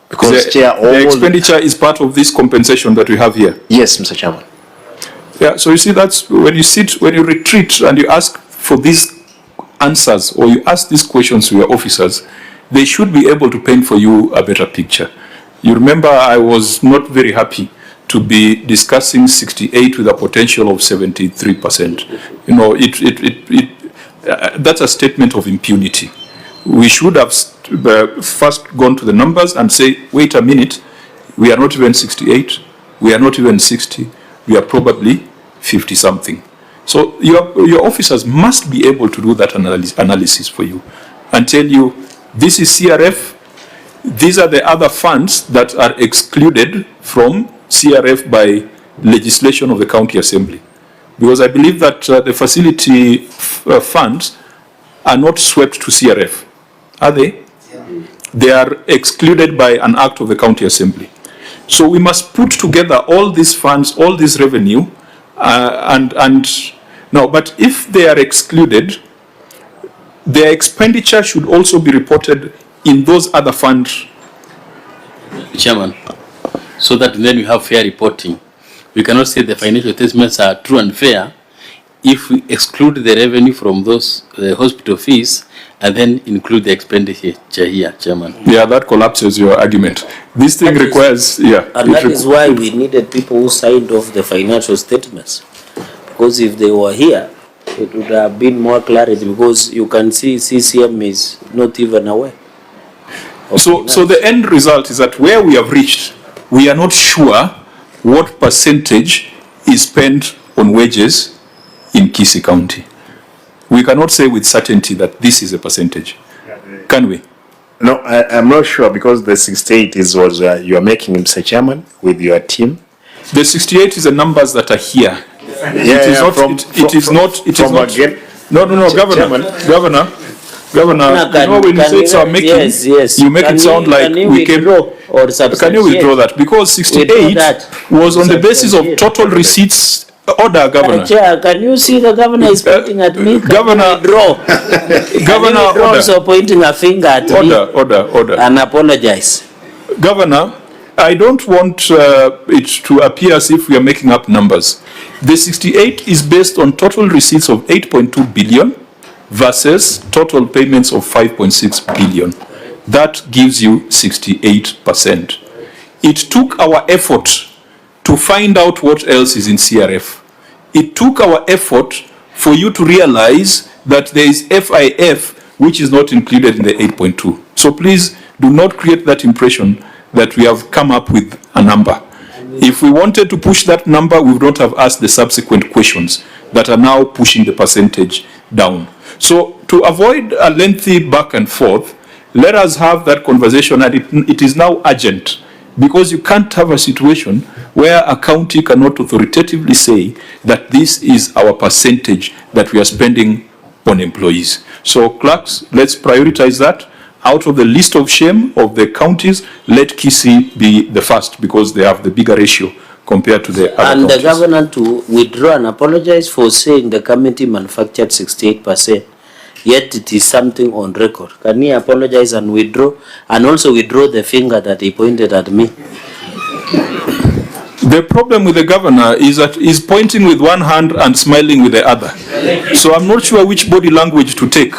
Because, Chair, all the expenditure is part of this compensation that we have here. Yes, Mr. Chairman. Yeah, so you see, that's when you retreat and you ask for these answers or you ask these questions to your officers, they should be able to paint for you a better picture. You remember I was not very happy to be discussing 68 with a potential of 73%. You know, that's a statement of impunity. We should have first gone to the numbers and say, wait a minute, we are not even 68, we are not even 60, we are probably 50 something. So your officers must be able to do that analysis for you and tell you, this is CRF, these are the other funds that are excluded from CRF by legislation of the county assembly. Because I believe that the facility funds are not swept to CRF, are they? Yeah. They are excluded by an act of the county assembly. So we must put together all these funds, all this revenue, but if they are excluded, their expenditure should also be reported in those other funds. Chairman, so that then you have fair reporting. We cannot say the financial statements are true and fair if we exclude the revenue from those hospital fees and then include the expenditure here, Chairman. Yeah, that collapses your argument. This thing requires, And that is why we needed people who signed off the financial statements. Because if they were here, it would have been more clarity, because you can see CCM is not even aware. So the end result is that where we have reached, we are not sure what percentage is spent on wages in Kisii County. We cannot say with certainty that this is a percentage. Can we? No, I'm not sure, because the 68 is what you are making, Mr. Chairman, with your team. The 68 is the numbers that are here. Governor, you know, when you say making, you make it sound like we can. Can you withdraw that? Because 68 was on the basis of total receipts. Order, Governor. Chair, can you see the governor is pointing at me? Governor, Governor, order. Also pointing a finger at me. Order. And apologize. Governor, I don't want it to appear as if we are making up numbers. The 68 is based on total receipts of 8.2 billion versus total payments of 5.6 billion. That gives you 68%. It took our effort to find out what else is in CRF. It took our effort for you to realize that there is FIF, which is not included in the 8.2. So please do not create that impression that we have come up with a number. If we wanted to push that number, we would not have asked the subsequent questions that are now pushing the percentage down. So to avoid a lengthy back and forth, let us have that conversation, and it is now urgent, because you can't have a situation where a county cannot authoritatively say that this is our percentage that we are spending on employees. So clerks, let's prioritize that. Out of the list of shame of the counties, let Kisii be the first, because they have the bigger ratio compared to the other counties. And the governor to withdraw and apologize for saying the committee manufactured 68%. Yet it is something on record. Can he apologize and withdraw, and also withdraw the finger that he pointed at me? The problem with the governor is that he's pointing with one hand and smiling with the other. So I'm not sure which body language to take.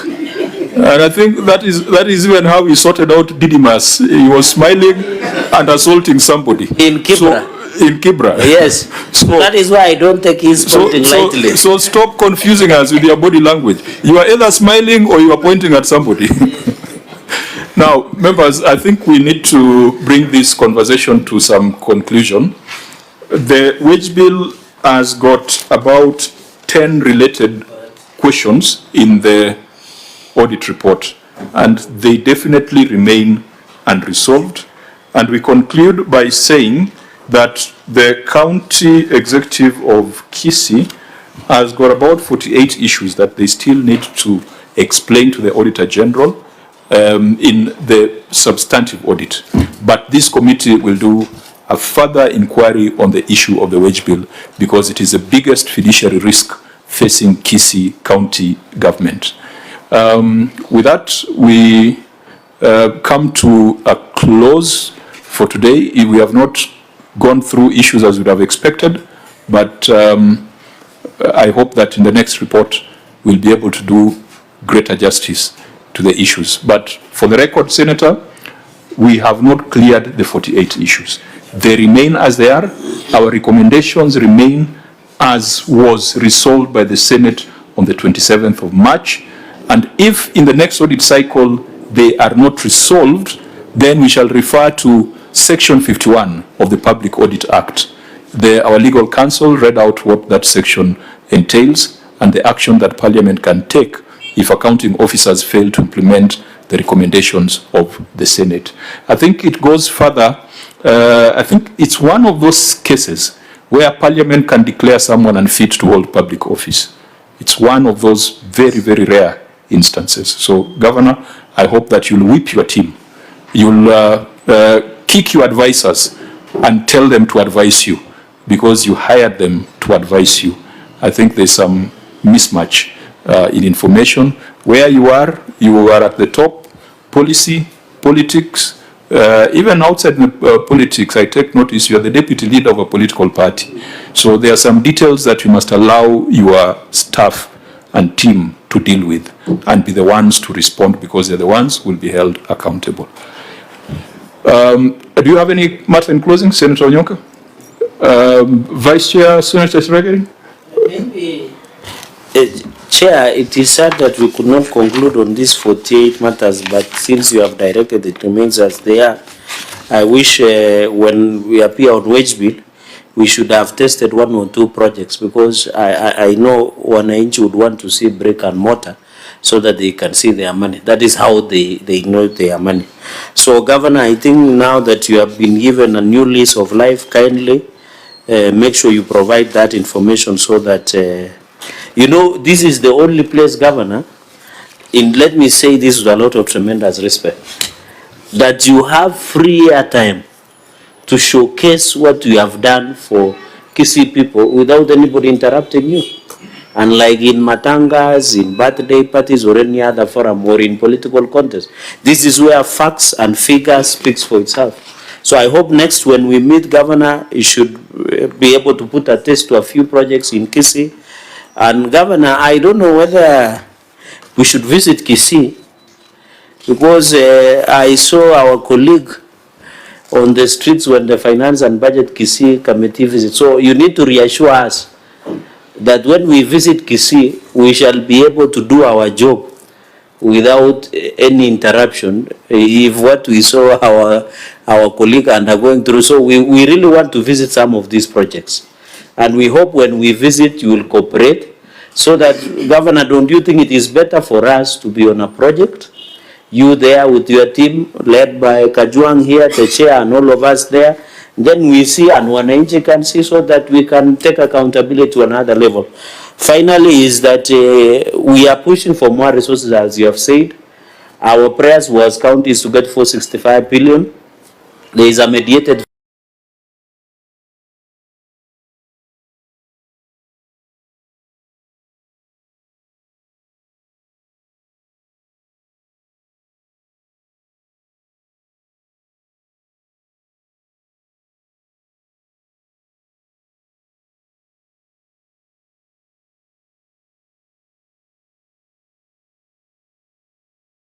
And I think that is even how he sorted out Didymus. He was smiling and assaulting somebody. In Kibra. In Kibra. Yes. So that is why I don't take his pointing lightly. So stop confusing us with your body language. You are either smiling or you are pointing at somebody. Now, members, I think we need to bring this conversation to some conclusion. The wage bill has got about 10 related questions in the audit report, and they definitely remain unresolved. And we conclude by saying that the county executive of Kisii has got about 48 issues that they still need to explain to the Auditor General in the substantive audit. But this committee will do a further inquiry on the issue of the wage bill, because it is the biggest fiduciary risk facing Kisii County government. With that, we come to a close for today. We have not gone through issues as we would have expected, but I hope that in the next report we'll be able to do greater justice to the issues. But for the record, Senator, we have not cleared the 48 issues. They remain as they are. Our recommendations remain as was resolved by the Senate on the 27th of March. And if in the next audit cycle they are not resolved, then we shall refer to Section 51 of the Public Audit Act. Our legal counsel read out what that section entails and the action that Parliament can take if accounting officers fail to implement the recommendations of the Senate. I think it goes further. I think it's one of those cases where Parliament can declare someone unfit to hold public office. It's one of those very, very rare instances. So, Governor, I hope that you'll whip your team. You'll kick your advisors and tell them to advise you because you hired them to advise you. I think there's some mismatch in information. Where you are at the top, policy, politics, even outside politics, I take notice you are the deputy leader of a political party. So there are some details that you must allow your staff and team to deal with and be the ones to respond because they're the ones who will be held accountable. Do you have any matter in closing, Senator Onyonka? Vice Chair, Senator Sregeri? Maybe, Chair, it is sad that we could not conclude on these 48 matters, but since you have directed, it remains as they are. I wish when we appear on wage bill, we should have tested 1 or 2 projects because I know wananchi would want to see brick and mortar so that they can see their money. That is how they know their money. So, Governor, I think now that you have been given a new lease of life, kindly make sure you provide that information so that, you know, this is the only place, Governor, let me say this with a lot of tremendous respect, that you have free airtime to showcase what you have done for Kisii people without anybody interrupting you. Unlike in matangas, in birthday parties, or any other forum, or in political contests. This is where facts and figures speaks for itself. So I hope next when we meet, Governor, you should be able to put a test to a few projects in Kisii. And Governor, I don't know whether we should visit Kisii, because I saw our colleague on the streets when the Finance and Budget Kisii Committee visit. So you need to reassure us that when we visit Kisii, we shall be able to do our job without any interruption. If what we saw our colleague undergoing through, so we really want to visit some of these projects. And we hope when we visit, you will cooperate so that, Governor, don't you think it is better for us to be on a project? You there with your team, led by Kajuang here, the chair, and all of us there. Then we see and wananchi can see so that we can take accountability to another level. Finally is that we are pushing for more resources, as you have said. Our prayers was counties to get 465 billion. There is a mediated